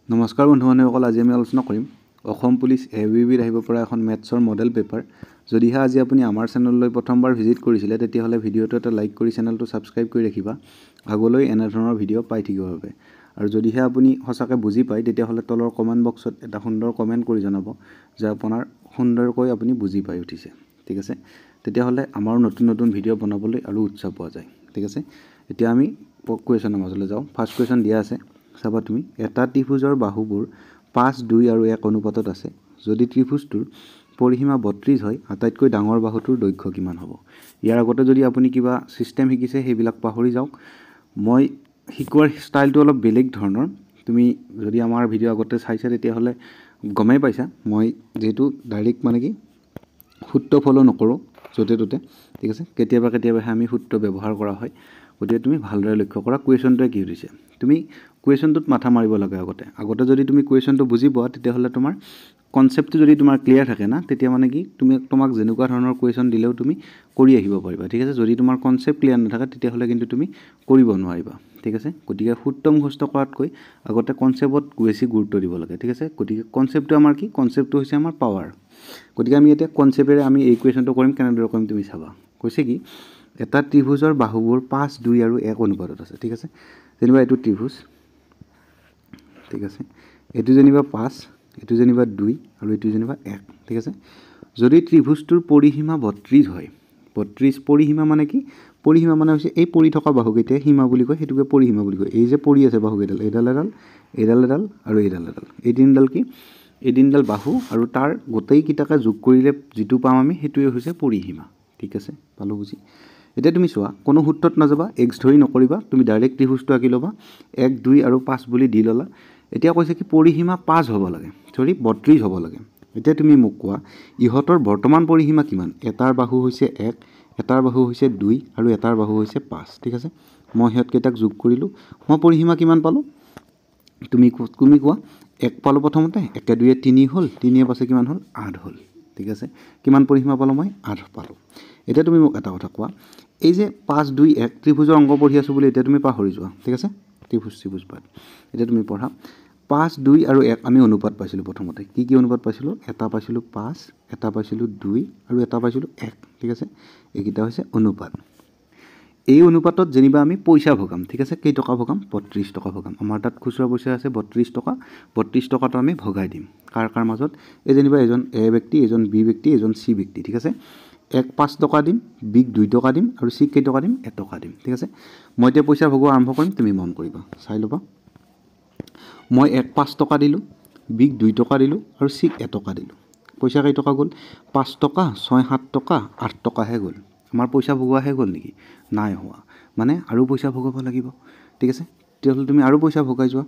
নমস্কাৰ বন্ধুসকল, আজি আমি আলোচনা কৰিম অসম পুলিচ ABBত আহিব পৰা এখন মেথছৰ মডেল পেপাৰ। যদিহে আজি আপুনি আমাৰ চেনেললৈ প্ৰথমবাৰ ভিজিট কৰিছিলে তেতিয়াহ'লে ভিডিঅ'টো এটা লাইক কৰি চেনেলটো ছাবস্ক্ৰাইব কৰি ৰাখিবা আগলৈ এনে ধৰণৰ ভিডিঅ' পাই থাকিবৰ বাবে। আৰু যদিহে আপুনি সঁচাকৈ বুজি পায় তেতিয়াহ'লে তলৰ কমেণ্ট বক্সত এটা সুন্দৰ কমেণ্ট কৰি জনাব যে আপোনাৰ সুন্দৰকৈ আপুনি বুজি পাই উঠিছে। ঠিক আছে, তেতিয়াহ'লে আমাৰ নতুন নতুন ভিডিঅ' বনাবলৈ আৰু উৎসাহ পোৱা যায়। ঠিক আছে, এতিয়া আমি কুৱেশ্যনৰ মাজলৈ যাওঁ। ফাৰ্ষ্ট কুৱেশ্যন দিয়া আছে, চাবা তুমি। এটা ত্ৰিভুজৰ বাহুবোৰ 5, 2 আৰু 1 অনুপাতত আছে। যদি ত্ৰিভুজটোৰ পৰিসীমা 32 হয়, আটাইতকৈ ডাঙৰ বাহুটোৰ দৈৰ্ঘ্য কিমান হ'ব? ইয়াৰ আগতে যদি আপুনি কিবা ছিষ্টেম শিকিছে সেইবিলাক পাহৰি যাওক। মই শিকোৱাৰ ষ্টাইলটো অলপ বেলেগ ধৰণৰ। তুমি যদি আমাৰ ভিডিঅ' আগতে চাইছা তেতিয়াহ'লে গমেই পাইছা। মই যিহেতু ডাইৰেক্ট সূত্ৰ ফ'ল' নকৰোঁ য'তে ত'তে। ঠিক আছে, কেতিয়াবাহে আমি সূত্ৰ ব্যৱহাৰ কৰা হয়। গতিকে তুমি ভালদৰে লক্ষ্য কৰা কুৱেশ্যনটোৱে কি সুধিছে। তুমি কুৱেশ্যনটোত মাথা মাৰিব লাগে আগতে যদি তুমি কুৱেশ্যনটো বুজি পোৱা তেতিয়াহ'লে তোমাৰ কনচেপ্টটো যদি তোমাৰ ক্লিয়াৰ থাকে না, তেতিয়া কি তোমাক যেনেকুৱা ধৰণৰ কুৱেশ্যন দিলেও তুমি কৰি আহিব পাৰিবা। ঠিক আছে, যদি তোমাৰ কনচেপ্ট ক্লিয়াৰ নাথাকে তেতিয়াহ'লে কিন্তু তুমি কৰিব নোৱাৰিবা। ঠিক আছে, গতিকে সূত্ৰ মুখস্থ কৰাতকৈ আগতে কনচেপ্টত বেছি গুৰুত্ব দিব লাগে। ঠিক আছে, গতিকে কনচেপ্টটো আমাৰ কি? কনচেপ্টটো হৈছে আমাৰ পাৱাৰ। গতিকে আমি এতিয়া কনচেপ্টেৰে আমি এই কুৱেশ্যনটো কৰিম। কেনেদৰে কৰিম তুমি চাবা। কৈছে কি, এটা ত্ৰিভুজৰ বাহুবোৰ 5, 2 আৰু 1 অনুপাতত আছে। ঠিক আছে, যেনিবা এইটো ত্ৰিভুজ। ঠিক আছে, এইটো যেনিবা 5, এইটো যেনিবা 2 আৰু এইটো যেনিবা 1। ঠিক আছে, যদি ত্ৰিভুজটোৰ পৰিসীমা 32 হয়, 32 পৰিসীমা মানে কি? পৰিসীমা মানে হৈছে এই পৰি থকা বাহুকেইটাই সীমা বুলি কয়, সেইটোকে পৰিসীমা বুলি কয়। এই যে পৰি আছে বাহুকেইডাল, এইডাল আৰু এইডাল। এই তিনিডাল কি? এই তিনিডাল বাহু আৰু তাৰ গোটেইকেইটাকে যোগ কৰিলে যিটো পাম আমি সেইটোৱে হৈছে পৰিসীমা। ঠিক আছে, পালোঁ বুজি। এতিয়া তুমি চোৱা, কোনো সূত্ৰত নাযাবা, এক্স ধৰি নকৰিবা, তুমি ডাইৰেক্ট ত্ৰিভুজটো আঁকি ল'বা। 1, 2 আৰু 5 বুলি দি ল'লা। এতিয়া কৈছে কি পৰিসীমা 5 হ'ব লাগে, 32 হ'ব লাগে। এতিয়া তুমি মোক কোৱা, ইহঁতৰ বৰ্তমান পৰিসীমা কিমান? এটাৰ বাহু হৈছে 1, এটাৰ বাহু হৈছে 2 আৰু এটাৰ বাহু হৈছে 5। ঠিক আছে, মই সিহঁতকেইটাক যোগ কৰিলোঁ, মই পৰিসীমা কিমান পালোঁ? তুমি কোৱা। 1 পালোঁ প্ৰথমতে, 1, 2, 3 হ'ল, 3 5 কিমান হ'ল? 8 হ'ল। ঠিক আছে, কিমান পৰিসীমা পালোঁ মই? 8 পালোঁ। এতিয়া তুমি মোক এটা কথা কোৱা, এই যে 5, 2, 1 ত্ৰিভুজৰ অংক পঢ়ি আছোঁ বুলি এতিয়া তুমি পাহৰি যোৱা। ঠিক আছে, ত্ৰিভুজ বাদ। এতিয়া তুমি পঢ়া, 5, 2 আৰু 1 আমি অনুপাত পাইছিলোঁ প্ৰথমতে। কি অনুপাত পাইছিলোঁ? এটা পাইছিলোঁ 5, এটা পাইছিলোঁ 2 আৰু এটা পাইছিলোঁ 1। ঠিক আছে, এইকেইটা হৈছে অনুপাত। এই অনুপাতত যেনিবা আমি পইচা ভগাম। ঠিক আছে, কেই টকা ভগাম? 32 টকা ভগাম। আমাৰ তাত খুচুৰা পইচা আছে 32 টকা। 32 টকাটো আমি ভগাই দিম কাৰ মাজত? এই যেনিবা এজন A ব্যক্তি, এজন B ব্যক্তি, এজন C ব্যক্তি। ঠিক আছে, 1 5 টকা দিম, Bক 2 টকা দিম আৰু Cক কেই টকা দিম? 1 টকা দিম। ঠিক আছে, মই এতিয়া পইচা ভগোৱা আৰম্ভ কৰিম, তুমি মন কৰিবা, চাই ল'বা। মই 1 5 টকা দিলোঁ, Bক 2 টকা দিলোঁ আৰু Cক 1 টকা দিলোঁ। পইচা কেই টকা গ'ল? 5 টকা, 6 7 টকা, 8 টকাহে গ'ল। আমাৰ পইচা ভগোৱাহে গ'ল নেকি? নাই হোৱা, মানে আৰু পইচা ভগাব লাগিব। ঠিক আছে, তেতিয়াহ'লে তুমি আৰু পইচা ভগাই যোৱা।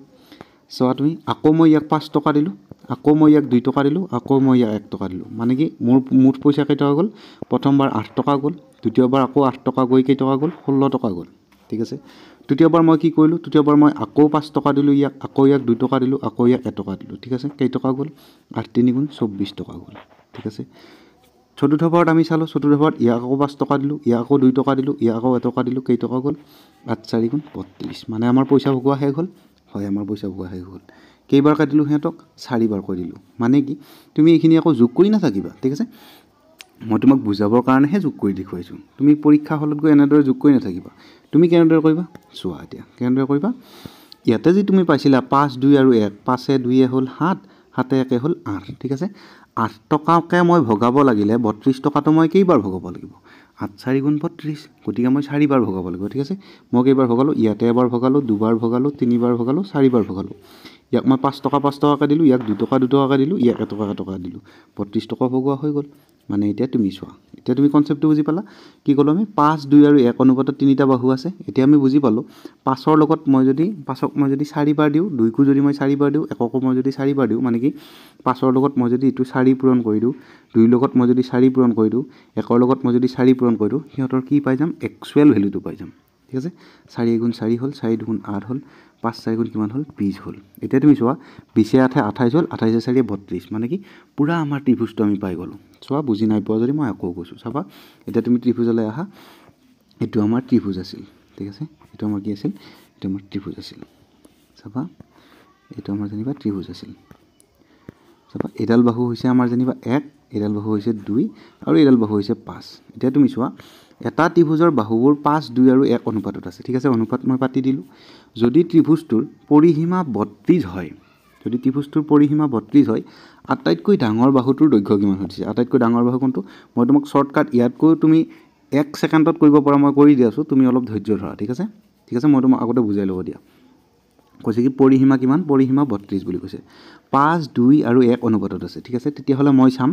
চোৱা তুমি, আকৌ মই ইয়াক 5 টকা দিলোঁ, আকৌ মই ইয়াক 2 টকা দিলোঁ, আকৌ মই ইয়াক 1 টকা দিলোঁ। মানে কি মোৰ মুঠ পইচা কেই টকা গ'ল? প্ৰথমবাৰ 8 টকা গ'ল, দ্বিতীয়বাৰ আকৌ 8 টকা গৈ কেই টকা গ'ল? 16 টকা গ'ল। ঠিক আছে, তৃতীয়বাৰ মই কি কৰিলোঁ? তৃতীয়বাৰ মই আকৌ 5 টকা দিলোঁ ইয়াক, আকৌ ইয়াক 2 টকা দিলোঁ, আকৌ ইয়াক 1 টকা দিলোঁ। ঠিক আছে, কেই টকা গ'ল? 8 3 গুণ 24 টকা গ'ল। ঠিক আছে, চতুৰ্থবাৰত আমি চালোঁ, চতুৰ্থবাৰত ইয়াক আকৌ 5 টকা দিলোঁ, ইয়াক আকৌ 2 টকা দিলোঁ, ইয়াক আকৌ 1 টকা দিলোঁ, কেই টকা গ'ল? 8 4 গুণ 32। মানে আমাৰ পইচা ভগোৱা শেষ হ'ল। হয়, আমাৰ পইচা ভগোৱা শেষ হ'ল। কেইবাৰ কাটিলোঁ সিহঁতক? 4 বাৰ কৈ দিলোঁ। মানে কি তুমি এইখিনি আকৌ যোগ কৰি নাথাকিবা। ঠিক আছে, মই তোমাক বুজাবৰ কাৰণেহে যোগ কৰি দেখুৱাইছোঁ। তুমি পৰীক্ষা হলত গৈ এনেদৰে যোগ কৰি নাথাকিবা। তুমি কেনেদৰে কৰিবা চোৱা। এতিয়া কেনেদৰে কৰিবা? ইয়াতে যি তুমি পাইছিলা 5 2 আৰু 1, 5 2 হ'ল 7, 7 1 হ'ল 8। ঠিক আছে, 8 টকাকৈ মই ভগাব লাগিলে 32 টকাটো মই কেইবাৰ ভগাব লাগিব? 8 4 গুণ 32। গতিকে মই 4 বাৰ ভগাব লাগিব। ঠিক আছে, মই কেইবাৰ ভগালোঁ? ইয়াতে এবাৰ ভগালোঁ, 2 বাৰ ভগালোঁ, 3 বাৰ ভগালোঁ, 4 বাৰ ভগালোঁ। ইয়াক মই 5 টকা 5 টকাকৈ দিলোঁ, ইয়াক 2 টকা 2 টকাকৈ দিলোঁ, ইয়াক 1 টকা 1 টকা দিলোঁ। 32 টকা ভগোৱা হৈ গ'ল। মানে এতিয়া তুমি চোৱা, এতিয়া তুমি কনচেপ্টটো বুজি পালা। কি ক'লোঁ আমি? 5 2 আৰু 1 অনুপাতত 3টা বাহু আছে। এতিয়া আমি বুজি পালোঁ 5ৰ লগত মই যদি 4 বাৰ দিওঁ, 2কো যদি মই 4 বাৰ দিওঁ, 1কো মই যদি 4 বাৰ দিওঁ, মানে কি 5ৰ লগত মই যদি এইটো 4 পূৰণ কৰি দিওঁ, 2ৰ লগত মই যদি 4 পূৰণ কৰি দিওঁ, 1ৰ লগত মই যদি 4 পূৰণ কৰি দিওঁ, সিহঁতৰ কি পাই যাম? একচুৱেল ভেলুটো পাই যাম। ঠিক আছে, 4 গুণ 4 হ'ল, 4 2 গুণ 8 হ'ল, 5 4 গুণ কিমান হ'ল? 20 হ'ল। এতিয়া তুমি চোৱা, 20 8 28 হ'ল, 28 4 32। মানে কি পূৰা আমাৰ ত্ৰিভুজটো আমি পাই গ'লোঁ। চোৱা, বুজি নাই পোৱা যদি মই আকৌ কৈছোঁ, চাবা। এতিয়া তুমি ত্ৰিভুজলৈ আহা, এইটো আমাৰ ত্ৰিভুজ আছিল। ঠিক আছে, এইটো আমাৰ কি আছিল? এইটো আমাৰ ত্ৰিভুজ আছিল। চাবা, এইটো আমাৰ যেনিবা ত্ৰিভুজ আছিল চাবা এডাল বাহু হৈছে আমাৰ যেনিবা 1 এডাল বাহু হৈছে 2 আৰু এডাল বাহু হৈছে 5 এতিয়া তুমি চোৱা এটা ত্ৰিভুজৰ বাহুবোৰ 5 2 আৰু 1 অনুপাতত আছে ঠিক আছে অনুপাত মই পাতি দিলোঁ যদি ত্ৰিভুজটোৰ পৰিসীমা 32 হয় যদি ত্ৰিভুজটোৰ পৰিসীমা 32 হয় আটাইতকৈ ডাঙৰ বাহুটোৰ দৈৰ্ঘ্য কিমান হৈছে আটাইতকৈ ডাঙৰ বাহু কোনটো মই তোমাক শৰ্টকাট ইয়াতকৈ তুমি 1 সেকেন্ডত কৰিব পৰা মই কৰি দি আছো তুমি অলপ ধৈৰ্য ধৰা ঠিক আছে মই তোমাক আগতে বুজাই ল'ব দিয়া কৈছে কি পৰিসীমা কিমান পৰিসীমা 32 বুলি কৈছে 5 2 আৰু 1 অনুপাতত আছে ঠিক আছে তেতিয়া হলে মই চাম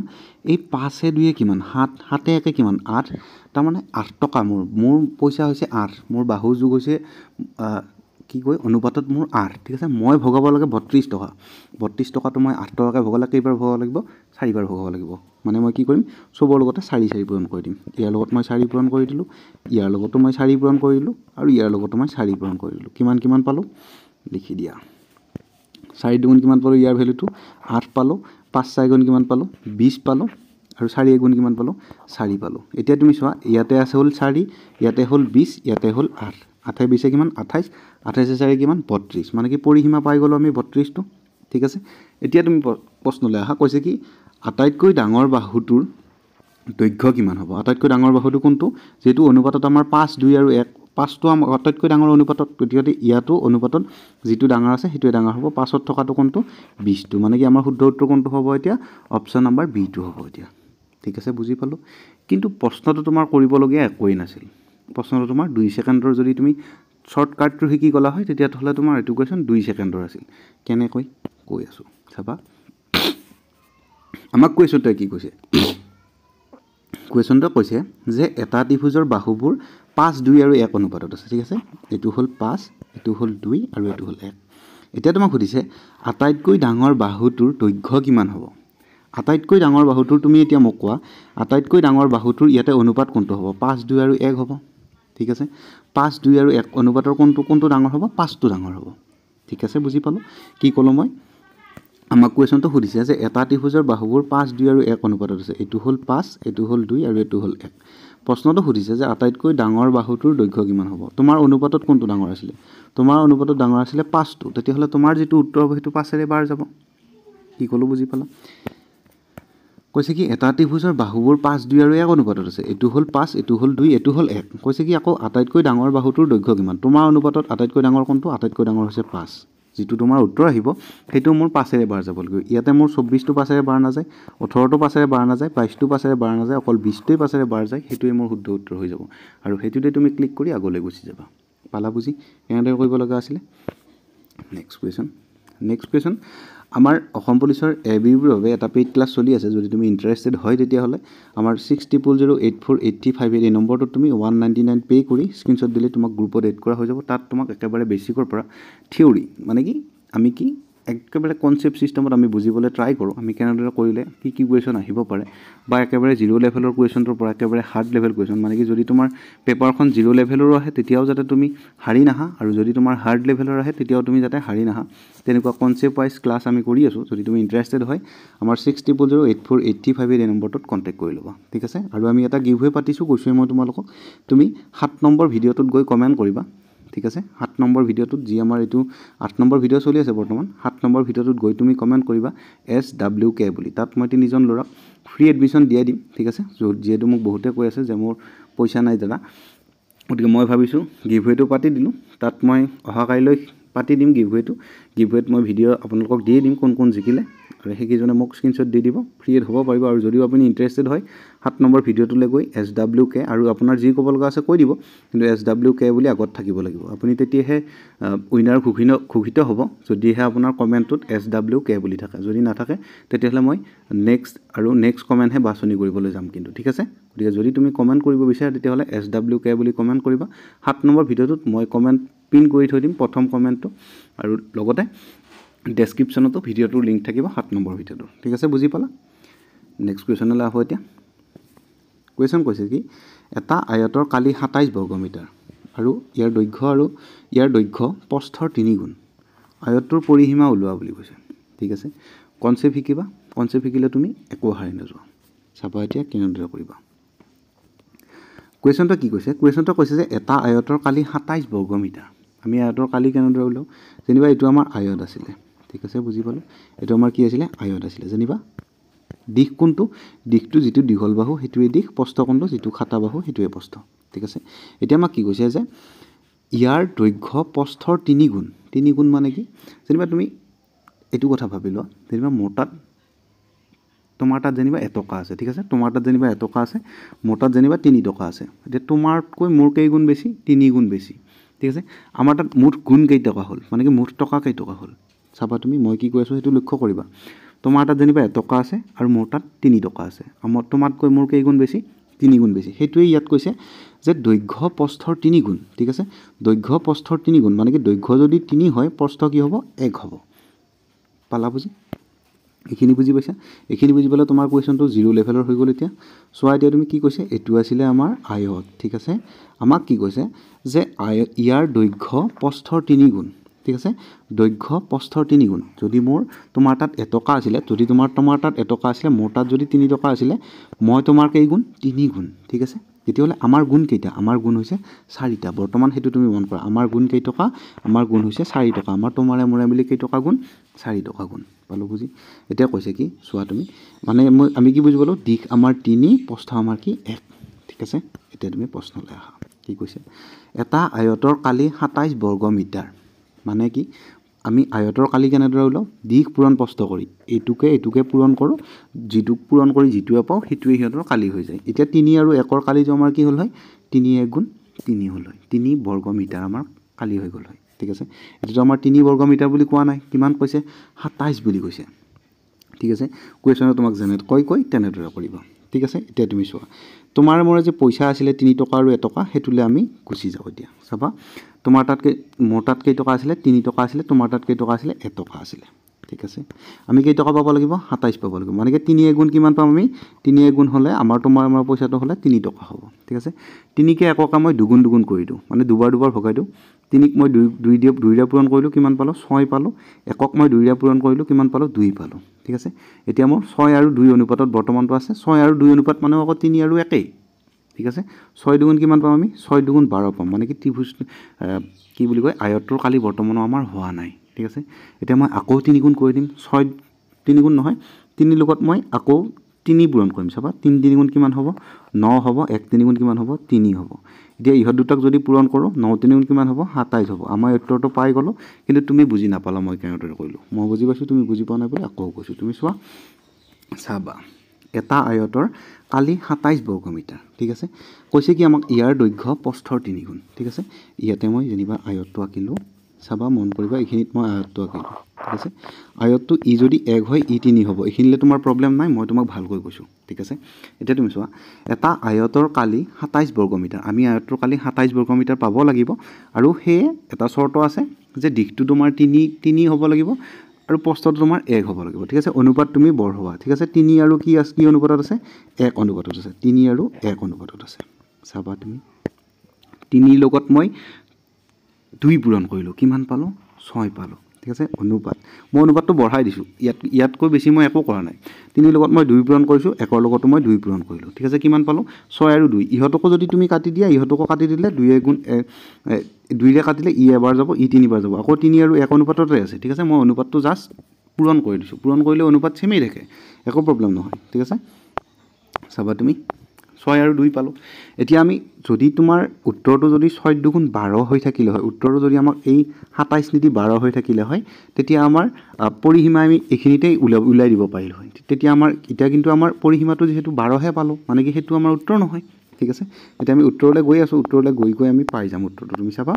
এই 5 এ 2 এ কিমান 7 7 এ 1 কিমান 8 তাৰ মানে 8 টকা মোৰ পইচা হৈছে 8 মোৰ বাহু যোগ হৈছে কি কয় অনুপাতত মোৰ 8 ঠিক আছে মই ভগাব লাগে 32 টকা 32 টকাটো মই 8 টকাকৈ ভগালে কেইবাৰ ভগাব লাগিব 4 বাৰ ভগাব লাগিব মানে মই কি কৰিম সবৰ লগতে 4 4 পূৰণ কৰি দিম ইয়াৰ লগত মই 4 পূৰণ কৰি দিলোঁ ইয়াৰ লগতো মই 4 পূৰণ কৰি দিলোঁ আৰু ইয়াৰ লগতো মই 4 পূৰণ কৰি দিলোঁ কিমান পালোঁ লিখি দিয়া 4 দুগুণ কিমান পালোঁ ইয়াৰ ভ্যালুটো 8 পালোঁ 5 4 গুণ কিমান পালোঁ 20 পালোঁ আৰু 4 গুণ কিমান পালোঁ 4 পালোঁ এতিয়া তুমি চোৱা ইয়াতে আছে হল 4 ইয়াতে হল 20 ইয়াতে হল 8 8 20 কিমান 28 28 4 কিমান 32 মানে কি পৰিসীমা পাই গলো আমি 32 টো ঠিক আছে এতিয়া তুমি প্ৰশ্নলৈ আহা কৈছে কি আটাইতকৈ ডাঙৰ বাহুটোৰ দৈৰ্ঘ্য কিমান হ'ব আটাইতকৈ ডাঙৰ বাহুটো কোনটো যেটো অনুপাতত আমাৰ 5 2 আৰু 1 5 টো আমাৰ আটাইতকৈ ডাঙৰ অনুপাতত গতিকে ইয়াটো অনুপাতত যেটো ডাঙৰ আছে হেতুৱে ডাঙৰ হ'ব 5ত থকাটো কোনটো 20 টো মানে কি আমাৰ শুদ্ধ উত্তৰ কোনটো হ'ব এতিয়া অপচন নাম্বাৰ বি টো হ'ব এতিয়া ঠিক আছে বুজি পালো কিন্তু প্ৰশ্নটো তোমাৰ কৰিবলগীয়া একোই নাছিল প্ৰশ্নটো তোমাৰ 2 সেকেন্ডৰ যদি তুমি শৰ্টকাটটো শিকি গলা হয় তেতিয়া হলে তোমাৰ এটো কোৱেশ্চন 2 সেকেন্ডৰ আছিল কেনে কৈ আছো চাবা আমাক কোৱেশ্চনটো কি কৈছে কোৱেশ্চনটো কৈছে যে এটা ত্ৰিভুজৰ বাহুবোৰ 5 2 আৰু 1 অনুপাতত আছে ঠিক আছে এটো হল 5 এটো হল 2 আৰু এটো হল 1 এতিয়া তোমাক সুধিছে আটাইতকৈ ডাঙৰ বাহুটোৰ দৈৰ্ঘ্য কিমান হ'ব আটাইতকৈ ডাঙৰ বাহুটোৰ তুমি এতিয়া মোক কোৱা আটাইতকৈ ডাঙৰ বাহুটোৰ ইয়াতে অনুপাত কোনটো হ'ব 5 2 আৰু 1 হ'ব ঠিক আছে 5 2 আৰু 1 অনুপাতৰ কোনটো ডাঙৰ হ'ব 5 টো ডাঙৰ হ'ব ঠিক আছে বুজি পালো কি কলো মই আমাক কোৱেশ্চনটো সুধিছে যে এটা ত্ৰিভুজৰ বাহুবোৰ 5 2 আৰু 1 অনুপাতত আছে এটো হল 5 এটো হল 2 আৰু এটো হল 1 প্ৰশ্নটো সুধিছে যে আটাইতকৈ ডাঙৰ বাহুটোৰ দৈৰ্ঘ্য কিমান হ'ব তোমাৰ অনুপাতত কোনটো ডাঙৰ আছিল তোমাৰ অনুপাতত ডাঙৰ আছিল 5 টো তেতিয়া হলে তোমাৰ যেটো উত্তৰ হ'ব হেতু 5 এৰে বাৰ যাব কি কলো বুজি পালা কৈছে কি এটা ত্ৰিভুজৰ বাহুবোৰ 5 2 আৰু 1 অনুপাতত আছে এটো হল 5 এটো হল 2 এটো হল 1 কৈছে কি আকৌ আটাইতকৈ ডাঙৰ বাহুটোৰ দৈৰ্ঘ্য কিমান তোমাৰ অনুপাতত আটাইতকৈ ডাঙৰ কোনটো আটাইতকৈ ডাঙৰ হৈছে 5 যেটো তোমাৰ উত্তৰ আহিব হেতু মোৰ 5 এৰে বাৰ যাব লাগিব ইয়াতে মোৰ 24 টো 5 এৰে বাৰ না যায় 18 টো 5 এৰে বাৰ না যায় 22 টো 5 এৰে বাৰ না যায় অকল 20 টোই 5 এৰে বাৰ যায় হেতুৱে মোৰ শুদ্ধ উত্তৰ হৈ যাব আৰু হেতুতে তুমি ক্লিক কৰি আগলৈ গুচি যাবা পালা বুজি এনেদৰে কৰিব লগা আছিল নেক্সট কোৱেশ্চন আমাৰ অসম পুলিচৰ এবিবিৰ বাবে এটা পেইড ক্লাছ চলি আছে যদি তুমি ইন্টাৰেস্টেড হয় তেতিয়া হলে আমাৰ 60084858 এই নম্বৰটো তুমি 199 পে কৰি স্ক্ৰিনশ্বট দিলে তোমাক গ্ৰুপত এড কৰা হৈ যাব তাত তোমাক একেবাৰে বেসিকৰ পৰা থিওৰি মানে কি আমি কি একেবাৰে কনসেপ্ট সিস্টেমত আমি বুজিবলৈ ট্ৰাই কৰো আমি কেনেদৰে কৰিলে কি কোৱেশ্চন আহিব পাৰে বা একেবাৰে জিৰো লেভেলৰ কোৱেশ্চনৰ পৰা একেবাৰে হাৰ্ড লেভেল কোৱেশ্চন মানে কি যদি তোমাৰ পেপাৰখন জিৰো লেভেলৰ আহে তেতিয়াও যাতে তুমি হাৰি নাহা আৰু যদি তোমাৰ হাৰ্ড লেভেলৰ আহে তেতিয়াও তুমি যাতে হাৰি নাহা তেনেকুৱা কনসেপ্ট ওয়াইজ ক্লাছ আমি কৰি আছো যদি তুমি ইন্টাৰেস্টেড হয় আমাৰ 60084858 এই নম্বৰটোত কন্টাক্ট কৰি লবা ঠিক আছে আৰু আমি এটা গিভৱে পাতিছো কৈছো মই তোমালোকক তুমি 7 নম্বৰ ভিডিওটোত গৈ কমেন্ট কৰিবা ঠিক আছে 7 নম্বৰ ভিডিওটোত যি আমাৰ এটো 8 নম্বৰ ভিডিও চলি আছে বৰ্তমান 7 নম্বৰ ভিডিওটোত গৈ তুমি কমেন্ট কৰিবা SWK বুলি তাত মই তিনিজন লৰা ফ্ৰী এডমিশন দিয়াই দিম ঠিক আছে যেহেতু মোক বহুতে কৈ আছে যে মোৰ পইচা নাই দাদা গতিকে মই ভাবিছো গিভৱেটো পাতি দিলো তাত মই অহাকাইলৈ পাতি দিম গিভৱেত মই ভিডিও আপোনালোকক দি দিম কোন জিকিলে আৰু হেকিজনে মোক স্ক্ৰিনশ্বট দি দিব ফ্ৰী এড হ'ব পাৰিব আৰু যদি আপুনি ইন্টাৰেস্টেড হয় 7 নম্বৰ ভিডিওটোলৈ গৈ SWK আৰু আপোনাৰ যি ক'ব লগা আছে কৈ দিব কিন্তু SWK বুলি আগত থাকিব লাগিব আপুনি তেতিয়াহে উইনাৰ ঘোষিত হ'ব যদিহে আপোনাৰ কমেন্টত SWK বুলি থাকে যদি না থাকে তেতিয়াহলে মই নেক্সট কমেন্টহে বাছনি কৰিবলৈ যাম কিন্তু ঠিক আছে গতিকে যদি তুমি কমেন্ট কৰিব বিচাৰা তেতিয়াহলে SWK বুলি কমেন্ট কৰিবা 7 নম্বৰ ভিডিওটোত মই কমেন্ট পিন কৰি থৈ দিম প্ৰথম কমেন্টটো আৰু লগতে ডেসক্ৰিপচনতো ভিডিওটোৰ লিংক থাকিব 7 নম্বৰ ভিডিওটো ঠিক আছে বুজি পালা নেক্সট কোৱেশ্চনলৈ আহো এতিয়া কোৱেশ্চন কৈছে কি এটা আয়তৰ কালি 27 বৰ্গ মিটাৰ আৰু ইয়াৰ দৈৰ্ঘ্য প্ৰস্থৰ 3 গুণ আয়তৰ পৰিসীমা উলোৱা বুলি কৈছে ঠিক আছে কনসেপ্ট শিকিলে তুমি একো হাৰি নাযোৱা চাবা এতিয়া কেনেদৰে কৰিবা কোৱেশ্চনটো কি কৈছে কোৱেশ্চনটো কৈছে যে এটা আয়তৰ কালি 27 বৰ্গ মিটাৰ আমি আয়তৰ কালি কেনেদৰে উলাও যেনিবা এটো আমাৰ আয়ত আছিল ঠিক আছে বুজি পালোঁ এইটো আমাৰ কি আছিলে আয়ত আছিলে জানিবা দিশ কোনটো দিশটো যিটো দীঘল বাহু সেইটোৱে দিশ প্ৰস্থ কোনটো যিটো খাটা বাহু সেইটোৱে প্ৰস্থ ঠিক আছে এতিয়া আমাক কি কৈছে যে ইয়াৰ দৈৰ্ঘ্য প্ৰস্থৰ 3 গুণ 3 গুণ মানে কি যেনিবা তুমি এইটো কথা ভাবি লোৱা যেনিবা মোৰ তাত তোমাৰ তাত যেনিবা 1 টকা আছে ঠিক আছে তোমাৰ তাত যেনিবা 1 টকা আছে মোৰ তাত যেনিবা 3 টকা আছে এতিয়া তোমাৰতকৈ মোৰ কেই গুণ বেছি 3 গুণ বেছি ঠিক আছে আমাৰ তাত মুঠ গুণ কেই টকা হ'ল মানে কি মুঠ টকা কেই টকা হ'ল চাবা তুমি মই কি কৈ আছোঁ সেইটো লক্ষ্য কৰিবা তোমাৰ তাত যেনিবা 1 টকা আছে আৰু মোৰ তাত 3 টকা আছে আমাৰ তোমাতকৈ মোৰ কেই গুণ বেছি 3 গুণ বেছি সেইটোৱে ইয়াত কৈছে যে দৈৰ্ঘ্য প্ৰস্থৰ 3 গুণ ঠিক আছে দৈৰ্ঘ্য প্ৰস্থৰ 3 গুণ মানে কি দৈৰ্ঘ্য যদি 3 হয় প্ৰস্থ কি হ'ব 1 হ'ব পালা বুজি এইখিনি বুজি পাইছা এইখিনি বুজি পালে তোমাৰ কুৱেশ্যনটো 0 লেভেলৰ হৈ গ'ল এতিয়া চোৱা এতিয়া তুমি কি কৈছে এইটো আছিলে আমাৰ আয়ত ঠিক আছে আমাক কি কৈছে যে ইয়াৰ দৈৰ্ঘ্য প্ৰস্থৰ 3 গুণ ঠিক আছে দৈৰ্ঘ্য প্ৰস্থৰ 3 গুণ যদি মোৰ তোমাৰ তাত 1 টকা আছিলে যদি তোমাৰ তাত 1 টকা আছিলে মোৰ তাত যদি 3 টকা আছিলে মই তোমাৰ কেই গুণ 3 গুণ ঠিক আছে তেতিয়াহ'লে আমাৰ গুণ কেইটা আমাৰ গুণ হৈছে 4টা বৰ্তমান সেইটো তুমি মন কৰা আমাৰ গুণ কেই টকা আমাৰ গুণ হৈছে 4 টকা আমাৰ তোমাৰে মোৰে মিলি কেই টকা গুণ 4 টকা গুণ পালো বুজি এতিয়া কৈছে কি চোৱা তুমি মানে আমি কি বুজি পালোঁ দিশ আমাৰ 3 প্ৰস্থ আমাৰ কি 1 ঠিক আছে এতিয়া তুমি প্ৰশ্নলৈ আহা কি কৈছে এটা আয়তৰ কালি 27 বৰ্গ মিটাৰ মানে কি আমি আয়তৰ কালি কেনেদৰে ওলাও দিশ পূৰণ প্ৰস্থ কৰি এইটোকে পূৰণ কৰোঁ যিটোক পূৰণ কৰি যিটোৱে পাওঁ সেইটোৱে সিহঁতৰ কালি হৈ যায় এতিয়া 3 আৰু 1ৰ কালিটো আমাৰ কি হ'ল হয় 3 1 গুণ 3 হ'ল হয় 3 বৰ্গ মিটাৰ আমাৰ কালি হৈ গ'ল হয় ঠিক আছে এইটো আমাৰ 3 বৰ্গ মিটাৰ বুলি কোৱা নাই কিমান কৈছে 27 বুলি কৈছে ঠিক আছে কুৱেশ্যনে তোমাক যেনে কৈ তেনেদৰে কৰিবা ঠিক আছে এতিয়া তুমি চোৱা তোমাৰ মোৰ যে পইচা আছিলে 3 টকা আৰু 1 টকা হেতুলে আমি গুচি যাওঁ এতিয়া চাবা তোমাৰ তাত মোৰ তাত কেই টকা আছিলে 3 টকা আছিলে তোমাৰ তাত কেই টকা আছিলে 1 টকা আছিলে ঠিক আছে আমি কেই টকা পাব লাগিব 27 পাব লাগিব মানে কি 3 গুণ কিমান পাম আমি 3 গুণ হ'লে আমাৰ তোমাৰ পইচাটো হ'লে 3 টকা হ'ব ঠিক আছে 3 কে এককা মই দুগুণ কৰি দিওঁ মানে দুবাৰ ভগাই দিওঁ 3ক মই 2ৰে পূৰণ কৰিলোঁ কিমান পালোঁ 6 পালোঁ 1ক মই 2ৰে পূৰণ কৰিলোঁ কিমান পালোঁ 2 পালোঁ ঠিক আছে এতিয়া মোৰ 6 আৰু 2 অনুপাতত বৰ্তমানটো আছে 6 আৰু 2 অনুপাত মানে আকৌ 3 আৰু 1 ঠিক আছে 6 দুগুণ কিমান পাম আমি 6 দুগুণ 12 পাম মানে কি ত্ৰিভুজ কি বুলি কয় আয়তৰ কালি বৰ্তমানো আমাৰ হোৱা নাই ঠিক আছে এতিয়া মই আকৌ 3 গুণ কৰি দিম 6 3 গুণ নহয় 3 লগত মই আকৌ 3 পূৰণ কৰিম চাবা 3 3 গুণ কিমান হ'ব 9 হ'ব 1 3 গুণ কিমান হ'ব 3 হ'ব এতিয়া ইহঁত দুটাক যদি পূৰণ কৰোঁ 9 3 গুণ কিমান হ'ব 27 হ'ব আমাৰ উত্তৰটো পাই গ'লোঁ কিন্তু তুমি বুজি নাপালা মই কেনেদৰে কৰিলোঁ মই বুজি পাইছোঁ তুমি বুজি পোৱা নাই বুলি আকৌ কৈছোঁ তুমি চোৱা চাবা এটা আয়তৰ কালি 27 বৰ্গ মিটাৰ ঠিক আছে কৈছে কি আমাক ইয়াৰ দৈৰ্ঘ্য প্ৰস্থৰ 3 গুণ ঠিক আছে ইয়াতে মই যেনিবা আয়তটো আঁকিলোঁ চাবা মন কৰিবা এইখিনিত মই আয়তটো আঁকিলোঁ ঠিক আছে আয়তটো ই যদি 1 হয় ই 3 হ'ব এইখিনিলে তোমাৰ প্ৰব্লেম নাই মই তোমাক ভালকৈ কৈছোঁ ঠিক আছে এতিয়া তুমি চোৱা এটা আয়তৰ কালি 27 বৰ্গ মিটাৰ আমি আয়তৰ কালি 27 বৰ্গ মিটাৰ পাব লাগিব আৰু সেয়ে এটা চৰ্ত আছে যে দিশটো তোমাৰ 3 হ'ব লাগিব আৰু প্ৰস্থটো তোমাৰ 1 হ'ব লাগিব ঠিক আছে অনুপাত তুমি বঢ়োৱা ঠিক আছে 3 আৰু কি অনুপাতত আছে 1 অনুপাতত আছে 3 আৰু 1 অনুপাতত আছে চাবা তুমি 3 লগত মই 2 পূৰণ কৰিলোঁ কিমান পালোঁ 6 পালোঁ ঠিক আছে অনুপাত মই অনুপাতটো বঢ়াই দিছোঁ ইয়াতকৈ বেছি মই একো কৰা নাই 3 লগত মই 2 পূৰণ কৰিছোঁ 1ৰ লগতো মই 2 পূৰণ কৰিলোঁ ঠিক আছে কিমান পালোঁ 6 আৰু 2 ইহঁতকো যদি তুমি কাটি দিয়া ইহঁতকো কাটি দিলে 2 গুণ 2ৰে কাটিলে ই এবাৰ যাব ই 3বাৰ যাব আকৌ 3 আৰু 1 অনুপাততে আছে ঠিক আছে মই অনুপাতটো জাষ্ট পূৰণ কৰি দিছোঁ পূৰণ কৰিলে অনুপাত ছেমেই থাকে একো প্ৰব্লেম নহয় ঠিক আছে চাবা তুমি 6 আৰু 2 পালোঁ এতিয়া আমি যদি তোমাৰ উত্তৰটো যদি 6 দুগুণ 12 হৈ থাকিলে হয় উত্তৰটো যদি আমাক এই 27 নিদি 12 হৈ থাকিলে হয় তেতিয়া আমাৰ পৰিসীমা আমি এইখিনিতেই উলাই দিব পাৰিলোঁ হয় তেতিয়া আমাৰ এতিয়া কিন্তু আমাৰ পৰিসীমাটো যেহেতু 12 হে পালোঁ মানে কি সেইটো আমাৰ উত্তৰ নহয় ঠিক আছে এতিয়া আমি উত্তৰলৈ গৈ আছোঁ উত্তৰলৈ গৈ আমি পাই যাম উত্তৰটো তুমি চাবা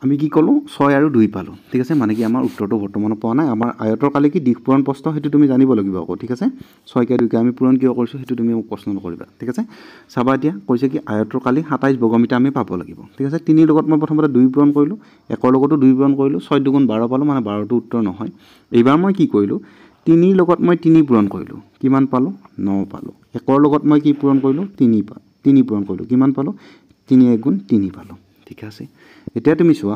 আমি কি ক'লোঁ 6 আৰু 2 পালোঁ ঠিক আছে মানে কি আমাৰ উত্তৰটো বৰ্তমানে পোৱা নাই আমাৰ আয়তৰ কালি কি দিশ পূৰণ প্ৰস্থ সেইটো তুমি জানিব লাগিব আকৌ ঠিক আছে 6 কে 2 কে আমি পূৰণ কিয় কৰিছোঁ সেইটো তুমি মোক প্ৰশ্ন নকৰিবা ঠিক আছে চাবা এতিয়া কৈছে কি আয়তৰ কালি 27 বৰ্গ মিটাৰ আমি পাব লাগিব ঠিক আছে 3 লগত মই প্ৰথমতে 2 পূৰণ কৰিলোঁ 1ৰ লগতো 2 পূৰণ কৰিলোঁ 6 দুগুণ 12 পালোঁ মানে 12টো উত্তৰ নহয় এইবাৰ মই কি কৰিলোঁ 3 লগত মই 3 পূৰণ কৰিলোঁ কিমান পালোঁ 9 পালোঁ 1ৰ লগত মই কি পূৰণ কৰিলোঁ 3 পূৰণ কৰিলোঁ কিমান পালোঁ 3 গুণ 3 পালোঁ ঠিক আছে এতিয়া তুমি চোৱা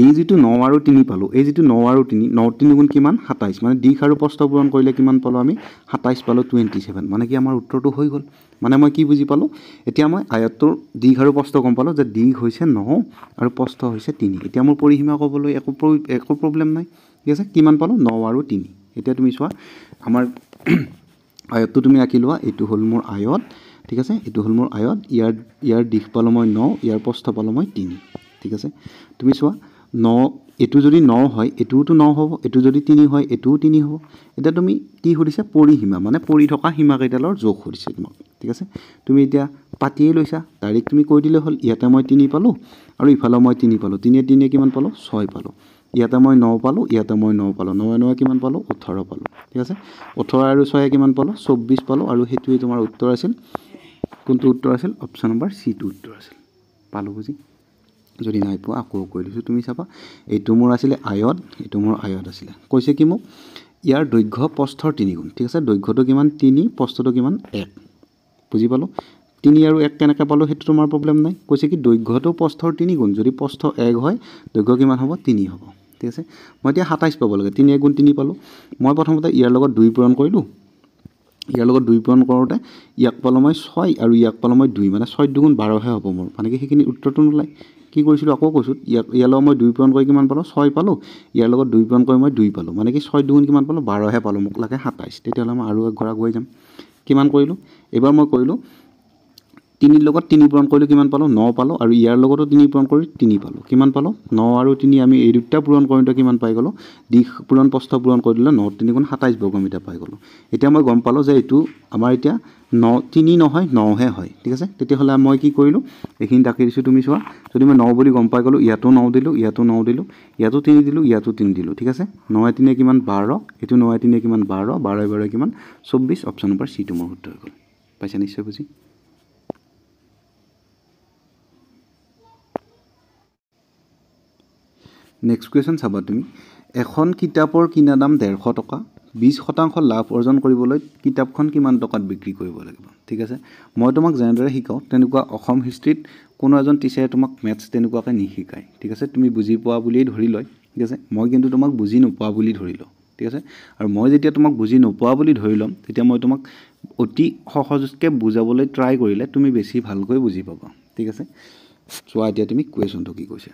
এই যেটো 9 আৰু 3 পালোঁ এই যেটো 9 আৰু 3 9 3 গুণ কিমান 27 মানে দিশ আৰু প্ৰস্থ পূৰণ কৰিলে কিমান পালোঁ আমি 27 পালোঁ 27 মানে কি আমাৰ উত্তৰটো হৈ গ'ল মানে মই কি বুজি পালোঁ এতিয়া মই আয়তৰ দিশ আৰু প্ৰস্থ গম পালোঁ যে দিশ হৈছে 9 আৰু প্ৰস্থ হৈছে 3 এতিয়া মোৰ পৰিসীমা ক'বলৈ একো প্ৰব্লেম নাই ঠিক আছে কিমান পালোঁ 9 আৰু 3 এতিয়া তুমি চোৱা আমাৰ আয়তটো তুমি আঁকি লোৱা এইটো হ'ল মোৰ আয়ত ঠিক আছে এইটো হ'ল মোৰ আয়ত ইয়াৰ দিশ পালোঁ মই 9 ইয়াৰ প্ৰস্থ পালোঁ মই 3 ঠিক আছে তুমি চোৱা 9 এটো যদি 9 হয় এটোটো 9 হ'ব এটো যদি 3 হয় এটোও 3 হ'ব এটা তুমি কি সুধিছে পৰিসীমা মানে পৰি থকা সীমা কেইডালৰ যোগ সুধিছে তোমাক ঠিক আছে তুমি এতিয়া পাতিয়ে লৈছা ডাইৰেক্ট তুমি কৈ দিলে হ'ল ইয়াতে মই 3 পালোঁ আৰু ইফালে মই 3 পালোঁ 3 3 কিমান পালোঁ 6 পালোঁ ইয়াতে মই 9 পালোঁ ইয়াতে মই 9 পালোঁ 9 9 কিমান পালোঁ 18 পালোঁ ঠিক আছে 18 আৰু 6 কিমান পালোঁ 24 পালোঁ আৰু হেতুই তোমাৰ উত্তৰ আছিল কোনটো উত্তৰ আছিল অপচন নম্বৰ সি টো উত্তৰ আছিল পালোঁ বুজি যদি নাই পোৱা আকৌ কৈ দিছোঁ তুমি চাবা এইটো মোৰ আছিলে আয়ত এইটো মোৰ আয়ত আছিলে কৈছে কি মোক ইয়াৰ দৈৰ্ঘ্য প্ৰস্থৰ 3 গুণ ঠিক আছে দৈৰ্ঘ্যটো কিমান 3 প্ৰস্থটো কিমান 1 বুজি পালোঁ 3 আৰু 1 কেনেকৈ পালোঁ সেইটো তোমাৰ প্ৰব্লেম নাই কৈছে কি দৈৰ্ঘ্যটো প্ৰস্থৰ 3 গুণ যদি প্ৰস্থ 1 হয় দৈৰ্ঘ্য কিমান হ'ব 3 হ'ব ঠিক আছে মই এতিয়া 27 পাব লাগে 3 গুণ 3 পালোঁ মই প্ৰথমতে ইয়াৰ লগত 2 পূৰণ কৰিলোঁ ইয়াৰ লগত 2 পূৰণ কৰোঁতে ইয়াক পালোঁ মই 6 আৰু ইয়াক পালোঁ মই 2 মানে 6 2 গুণ 12 হে হ'ব মোৰ মানে কি সেইখিনি উত্তৰটো নোলায় কি কৰিছিলোঁ আকৌ কৈছোঁ ইয়াৰ লগত মই 2 পূৰণ কৰি কিমান পালোঁ 6 পালোঁ ইয়াৰ লগত 2 পূৰণ কৰি মই 2 পালোঁ মানে কি 6 2 গুণ কিমান পালোঁ 12 হে পালোঁ মোক লাগে 27 তেতিয়াহ'লে মই আৰু এক ঘৰ আগুৱাই যাম কিমান কৰিলোঁ এবাৰ মই কৰিলোঁ 3 লগত 3 পূৰণ কৰিলোঁ কিমান পালোঁ 9 পালোঁ আৰু ইয়াৰ লগতো 3 পূৰণ কৰি 3 পালোঁ কিমান পালোঁ 9 আৰু 3 আমি এই দুটা পূৰণ কৰোঁতে কিমান পাই গ'লোঁ দিশ পূৰণ প্ৰস্থ পূৰণ কৰি দিলে 9 3 গুণ 27 বৰ্গমিটাৰ পাই গ'লোঁ এতিয়া মই গম পালোঁ যে এইটো আমাৰ এতিয়া 9 3 নহয় 9 হে হয় ঠিক আছে তেতিয়াহ'লে মই কি কৰিলোঁ এইখিনি আঁকি দিছোঁ তুমি চোৱা যদি মই 9 বুলি গম পাই গ'লোঁ ইয়াতো 9 দিলোঁ ইয়াতো 9 দিলোঁ ইয়াতো 3 দিলোঁ ইয়াতো 3 দিলোঁ ঠিক আছে 9 3 কিমান 12 এইটো 9 3 কিমান 12 12 12 কিমান 24 অপচন নম্বৰ সি টো মোৰ উত্তৰ হৈ গ'ল পাইছা নিশ্চয় বুজি নেক্সট কুৱেশ্যন চাবা তুমি এখন কিতাপৰ কিনা দাম 150 টকা 20% লাভ অৰ্জন কৰিবলৈ কিতাপখন কিমান টকাত বিক্ৰী কৰিব লাগিব ঠিক আছে মই তোমাক যেনেদৰে শিকাওঁ তেনেকুৱা অসম হিষ্ট্ৰীত কোনো এজন টিচাৰে তোমাক মেথছ তেনেকুৱাকৈ নিশিকায় ঠিক আছে তুমি বুজি পোৱা বুলিয়েই ধৰি লয় ঠিক আছে মই কিন্তু তোমাক বুজি নোপোৱা বুলি ধৰি লওঁ ঠিক আছে আৰু মই যেতিয়া তোমাক বুজি নোপোৱা বুলি ধৰি ল'ম তেতিয়া মই তোমাক অতি সহজকৈ বুজাবলৈ ট্ৰাই কৰিলে তুমি বেছি ভালকৈ বুজি পাবা ঠিক আছে চোৱা এতিয়া তুমি কুৱেশ্যনটো কি কৈছে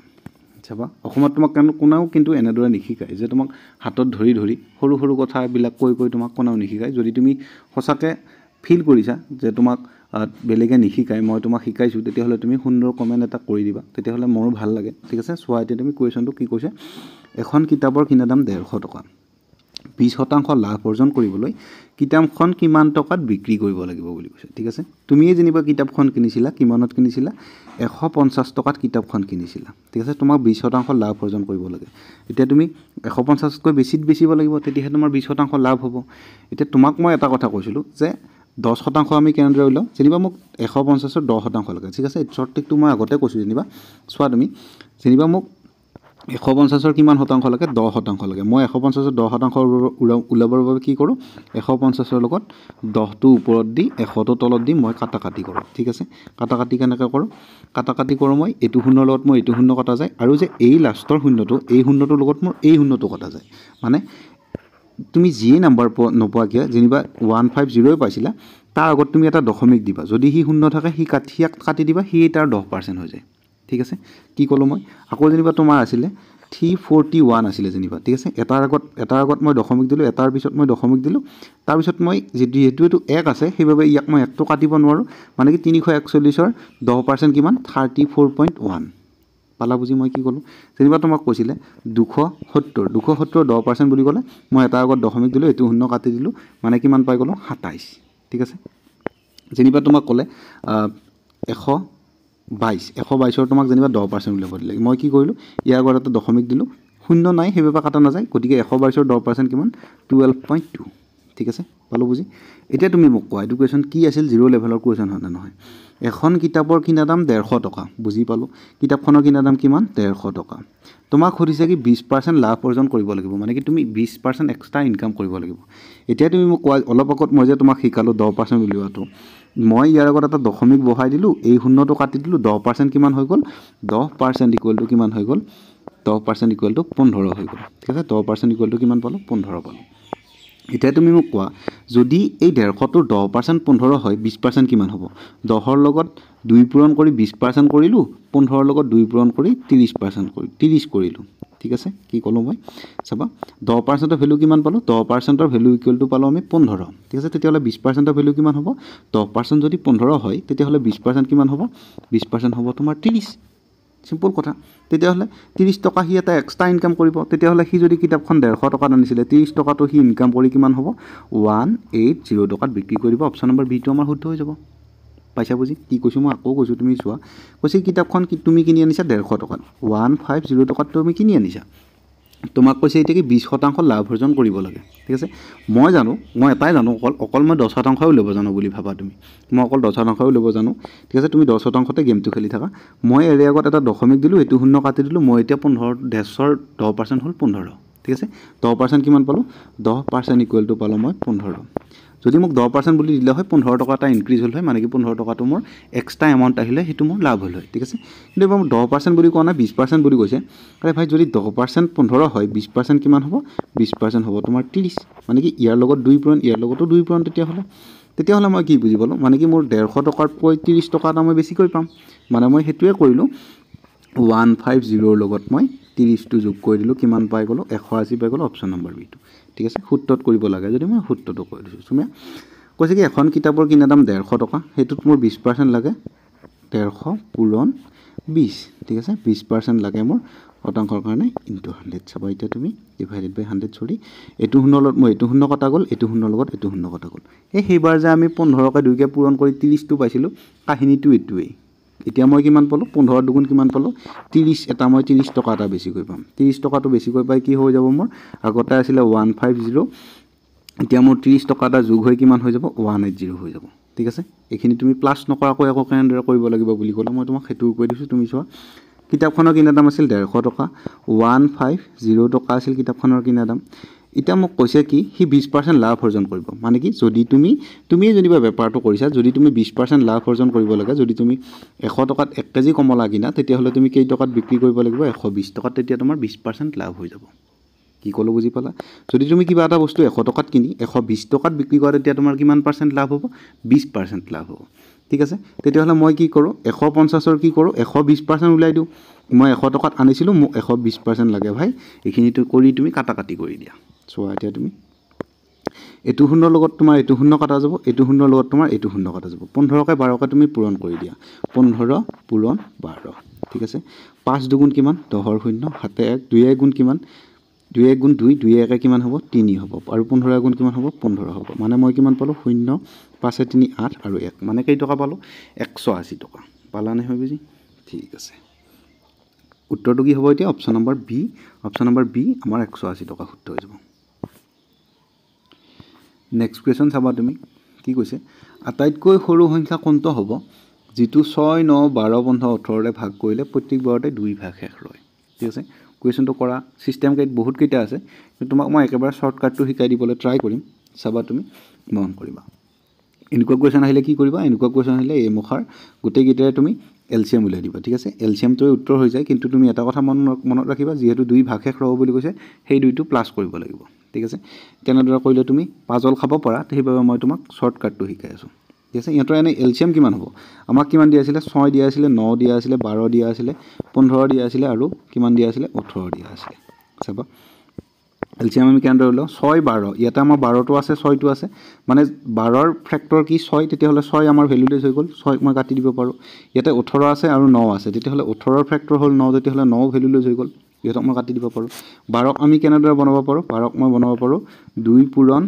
চাবা অসমত তোমাক কোনেও কিন্তু এনেদৰে নিশিকায় যে তোমাক হাতত ধৰি ধৰি সৰু সৰু কথাবিলাক কৈ কৈ তোমাক কোনেও নিশিকায় যদি তুমি সঁচাকৈ ফিল কৰিছা যে তোমাক বেলেগে নিশিকায় মই তোমাক শিকাইছোঁ তেতিয়াহ'লে তুমি সুন্দৰ কমেণ্ট এটা কৰি দিবা তেতিয়াহ'লে মোৰো ভাল লাগে ঠিক আছে চোৱা এতিয়া তুমি কুৱেশ্যনটো কি কৈছে এখন কিতাপৰ কিনা দাম 150 টকা 20% লাভ অৰ্জন কৰিবলৈ কিতাপখন কিমান টকাত বিক্ৰী কৰিব লাগিব বুলি কৈছে ঠিক আছে তুমিয়ে যেনিবা কিতাপখন কিনিছিলা কিমানত কিনিছিলা 150 টকাত কিতাপখন কিনিছিলা ঠিক আছে তোমাক 20% লাভ অৰ্জন কৰিব লাগে এতিয়া তুমি 150তকৈ বেছিত বেচিব লাগিব তেতিয়াহে তোমাৰ 20% লাভ হ'ব এতিয়া তোমাক মই এটা কথা কৈছিলোঁ যে 10% আমি কেনেদৰে ওলাওঁ যেনিবা মোক 150ৰ 10% লাগে ঠিক আছে এই শ্বৰ্ট ট্ৰিকটো মই আগতে কৈছোঁ যেনিবা চোৱা তুমি যেনিবা মোক 150ৰ কিমান শতাংশ লাগে 10% লাগে মই 150ৰ 10% ওলাবৰ বাবে কি কৰোঁ 150ৰ লগত 10টো ওপৰত দি 100টো তলত দি মই কাটাকাটি কৰোঁ ঠিক আছে কাটাকাটি কেনেকৈ কৰোঁ কাটাকাটি কৰোঁ মই এইটো শূন্যৰ লগত মই এইটো শূন্য কটা যায় আৰু যে এই লাষ্টৰ শূন্যটো এই শূন্যটোৰ লগত মোৰ এই শূন্যটো কটা যায় মানে তুমি যিয়ে নাম্বাৰ নোপোৱা কিয় যেনিবা 150 পাইছিলা তাৰ আগত তুমি এটা দশমিক দিবা যদি সি শূন্য থাকে সি কাটি দিবা সি তাৰ 10% হৈ যায় ঠিক আছে কি ক'লোঁ মই আকৌ যেনিবা তোমাৰ আছিলে 341 আছিলে যেনিবা ঠিক আছে এটাৰ আগত মই দশমিক দিলোঁ এটাৰ পিছত মই দশমিক দিলোঁ তাৰপিছত মই যিহেতু এইটো 1 আছে সেইবাবে ইয়াক মই 1টো কাটিব নোৱাৰোঁ মানে কি 341ৰ 10% কিমান 34.1 পালা বুজি মই কি ক'লোঁ যেনিবা তোমাক কৈছিলে 270 10% বুলি ক'লে মই এটাৰ আগত দশমিক দিলোঁ এইটো শূন্য কাটি দিলোঁ মানে কিমান পাই গ'লোঁ 27 ঠিক আছে যেনিবা তোমাক ক'লে 122ৰ তোমাক যেনিবা 10% উলিয়াব দিলে মই কি কৰিলোঁ ইয়াৰ আগত এটা দশমিক দিলোঁ শূন্য নাই সেইবাবে কাটা নাযায় গতিকে 122ৰ 10% কিমান 12.2 ঠিক আছে পালোঁ বুজি এতিয়া তুমি মোক কোৱা এইটো কুৱেশ্যন কি আছিল 0 লেভেলৰ কুৱেশ্যন হয় নে নহয় এখন কিতাপৰ কিনা দাম 150 টকা বুজি পালোঁ কিতাপখনৰ কিনা দাম কিমান 150 টকা তোমাক সুধিছে কি 20% লাভ অৰ্জন কৰিব লাগিব মানে কি তুমি 20% এক্সট্ৰা ইনকাম কৰিব লাগিব এতিয়া তুমি মোক কোৱা অলপ আগত মই যে তোমাক শিকালোঁ 10% উলিওৱাটো মই ইয়াৰ আগত এটা দশমিক বহাই দিলোঁ এই শূন্যটো কাটি দিলোঁ 10% কিমান হৈ গ'ল 10% ইকুৱেল টু কিমান হৈ গ'ল 10% ইকুৱেল টু 15 হৈ গ'ল ঠিক আছে 10% ইকুৱেল টু কিমান পালোঁ 15 পালোঁ এতিয়া তুমি মোক কোৱা যদি এই 150টোৰ 10% 15 হয় 20% কিমান হ'ব 10ৰ লগত 2 পূৰণ কৰি 20% কৰিলোঁ 15ৰ লগত 2 পূৰণ কৰি 30% কৰি 30 কৰিলোঁ ঠিক আছে কি ক'লোঁ মই চাবা 10%ৰ ভ্যালু কিমান পালোঁ 10%ৰ ভ্যালু ইকুৱেল টু পালোঁ আমি 15 ঠিক আছে তেতিয়াহ'লে 20%ৰ ভ্যালু কিমান হ'ব 10% যদি 15 হয় তেতিয়াহ'লে 20% কিমান হ'ব 20% হ'ব তোমাৰ 30 সিম্পল কথা তেতিয়াহ'লে 30 টকা হি এটা এক্সট্ৰা ইনকাম কৰিব তেতিয়াহ'লে হি যদি কিতাপখন 150 টকাত আনিছিলে 30 টকাটো হি ইনকাম কৰি কিমান হ'ব 180 টকাত বিক্ৰী কৰিব অপচন নম্বৰ বি টো আমাৰ শুদ্ধ হৈ যাব পাইছা বুজি কি কৈছোঁ মই আকৌ কৈছোঁ তুমি চোৱা কৈছে কিতাপখন তুমি কিনি আনিছা 150 টকাত 150 টকাত তুমি কিনি আনিছা তোমাক কৈছে এতিয়া কি 20% লাভ অৰ্জন কৰিব লাগে ঠিক আছে মই জানো মই এটাই জানো অকল মই 10% ল'ব জানো বুলি ভাবা তুমি মই অকল 10% ল'ব জানো ঠিক আছে তুমি 10%তে গেমটো খেলি থাকা মই এৰে আগত এটা দশমিক দিলোঁ এইটো শূন্য কাটি দিলোঁ মই এতিয়া 15 ডেছৰ 10% হ'ল 15 ঠিক আছে 10% কিমান পালোঁ 10% ইকুৱেল টু পালোঁ মই 15 যদি মোক 10% বুলি দিলে হয় 15 টকা এটা ইনক্ৰিজ হ'ল হয় মানে কি 15 টকাটো মোৰ এক্সট্ৰা এমাউণ্ট আহিলে সেইটো মোৰ লাভ হ'ল হয় ঠিক আছে কিন্তু এবাৰ 10% বুলি কোৱা নাই 20% বুলি কৈছে আৰে ভাই যদি 10% 15 হয় 20% কিমান হ'ব 20% হ'ব তোমাৰ 30 মানে কি ইয়াৰ লগত 2 পূৰণ ইয়াৰ লগতো 2 পূৰণ তেতিয়াহ'লে মই কি বুজি পালোঁ মানে কি মোৰ 150 টকাতকৈ 30 টকা এটা মই বেছিকৈ পাম মানে মই সেইটোৱে কৰিলোঁ 150ৰ লগত মই 30টো যোগ কৰি দিলোঁ কিমান পাই গ'লোঁ 180 পাই গ'লোঁ অপচন নম্বৰ বিটো ঠিক আছে সূত্ৰত কৰিব লাগে যদি মই সূত্ৰটো কৈ দিছোঁ তুমি কৈছে কি এখন কিতাপৰ কিনা দাম 150 টকা সেইটোত মোৰ 20% লাগে 150 পূৰণ 20 ঠিক আছে 20% লাগে মোৰ শতাংশৰ কাৰণে ইনটু 100 চাবা এতিয়া তুমি ডিভাইডেড বাই 100 সৰি এইটো শূন্যৰ লগত মই এইটো শূন্য কটা গ'ল এইটো শূন্যৰ লগত এইটো শূন্য কটা গ'ল এই সেইবাৰ যে আমি 15কে 2কে পূৰণ কৰি 30টো পাইছিলোঁ কাহিনীটো এইটোৱেই এতিয়া মই কিমান পালোঁ 15 দুগুণ কিমান পালোঁ 30 এটা মই 30 টকা এটা বেছিকৈ পাম 30 টকাটো বেছিকৈ পাই কি হৈ যাব মোৰ আগতে আছিলে 150 এতিয়া মোৰ 30 টকা এটা যোগ হৈ কিমান হৈ যাব 180 হৈ যাব ঠিক আছে এইখিনি তুমি প্লাছ নকৰাকৈ আকৌ কেনেদৰে কৰিব লাগিব বুলি ক'লে মই তোমাক সেইটো কৈ দিছোঁ তুমি চোৱা কিতাপখনৰ কিনা দাম আছিল 150 টকা 150 টকা আছিল কিতাপখনৰ কিনা দাম এতিয়া মোক কৈছে কি হি 20% লাভ অৰ্জন কৰিব মানে কি যদি তুমি যেনিবা বেপাৰটো কৰিছা যদি তুমি 20% লাভ অৰ্জন কৰিব লাগে যদি তুমি 100 টকাত 1 কেজি কমলা কিনা তেতিয়াহ'লে তুমি কেই টকাত বিক্ৰী কৰিব লাগিব 120 টকাত তেতিয়া তোমাৰ 20% লাভ হৈ যাব কি ক'লো বুজি পালা যদি তুমি কিবা এটা বস্তু 100 টকাত কিনি 120 টকাত বিক্ৰী কৰা তেতিয়া তোমাৰ কিমান পাৰ্চেণ্ট লাভ হ'ব 20% লাভ হ'ব ঠিক আছে তেতিয়াহ'লে মই কি কৰোঁ 150ৰ কি কৰোঁ 120% ওলাই দিওঁ মই 100 টকাত আনিছিলোঁ মোক 120% লাগে ভাই এইখিনিটো কৰি তুমি কাটি কৰি দিয়া চোৱা এতিয়া তুমি এইটো শূন্যৰ লগত তোমাৰ এইটো শূন্য কাটা যাব এইটো শূন্যৰ লগত তোমাৰ এইটো শূন্য কাটা যাব 15কে 12কে তুমি পূৰণ কৰি দিয়া 15 পূৰণ 12 ঠিক আছে 5 দুগুণ কিমান 10ৰ শূন্য 7 1 2 গুণ কিমান 2 গুণ 2 2 1 কিমান হ'ব 3 হ'ব আৰু 15 গুণ কিমান হ'ব 15 হ'ব মানে মই কিমান পালোঁ 0 5 3 8 আৰু 1 মানে কেই টকা পালোঁ 180 টকা পালানে হয় বুজি ঠিক আছে উত্তৰটো কি হ'ব এতিয়া অপচন নম্বৰ বি আমাৰ 180 টকা শুদ্ধ হৈ যাব নেক্সট কুৱেশ্যন চাবা তুমি কি কৈছে আটাইতকৈ সৰু সংখ্যা কোনটো হ'ব যিটো 6 9 12 15 18ৰে ভাগ কৰিলে প্ৰত্যেকবাৰতে 2 ভাগ শেষ ৰয় ঠিক আছে কুৱেশ্যনটো কৰা সিস্টেম বহুত কেইটা আছে কিন্তু তোমাক মই একেবাৰে শৰ্টকাটটো শিকাই দিবলৈ ট্ৰাই কৰিম চাবা তুমি মন কৰিবা এনেকুৱা কুৱেশ্যন আহিলে কি কৰিবা এনেকুৱা কুৱেশ্যন আহিলে এই মুখাৰ গোটেই কেইটাৰে তুমি এলচিএম উলিয়াই দিবা ঠিক আছে এলচিএমটোৱে উত্তৰ হৈ যায় কিন্তু তুমি এটা কথা মনত ৰাখিবা যিহেতু 2 ভাগ শেষ ৰ'ব বুলি কৈছে সেই 2টো প্লাছ কৰিব লাগিব ঠিক আছে কেনেদৰে কৰিলে তুমি পাজল খাব পাৰা সেইবাবে মই তোমাক শৰ্টকাটটো শিকাই আছোঁ ঠিক আছে ইহঁতৰ এনে এলচিএম কিমান হ'ব আমাক কিমান দিয়া আছিলে 6 দিয়া আছিলে 9 দিয়া আছিলে 12 দিয়া আছিলে 15 দিয়া আছিলে আৰু কিমান দিয়া আছিলে 18 দিয়া আছিলে চাবা এলচিএম আমি কেনেদৰে ওলাওঁ 6 12 ইয়াতে আমাৰ 12টো আছে 6টো আছে মানে 12ৰ ফেক্টৰ কি 6 তেতিয়াহ'লে 6 আমাৰ ভেলুলেছ হৈ গ'ল 6ক মই কাটি দিব পাৰোঁ ইয়াতে 18 আছে আৰু 9 আছে তেতিয়াহ'লে 18ৰ ফেক্টৰ হ'ল 9 তেতিয়াহ'লে 9 ভেলুলেছ হৈ গ'ল ইহঁতক মই কাটি দিব পাৰোঁ 12ক আমি কেনেদৰে বনাব পাৰোঁ 12ক মই বনাব পাৰোঁ 2 পূৰণ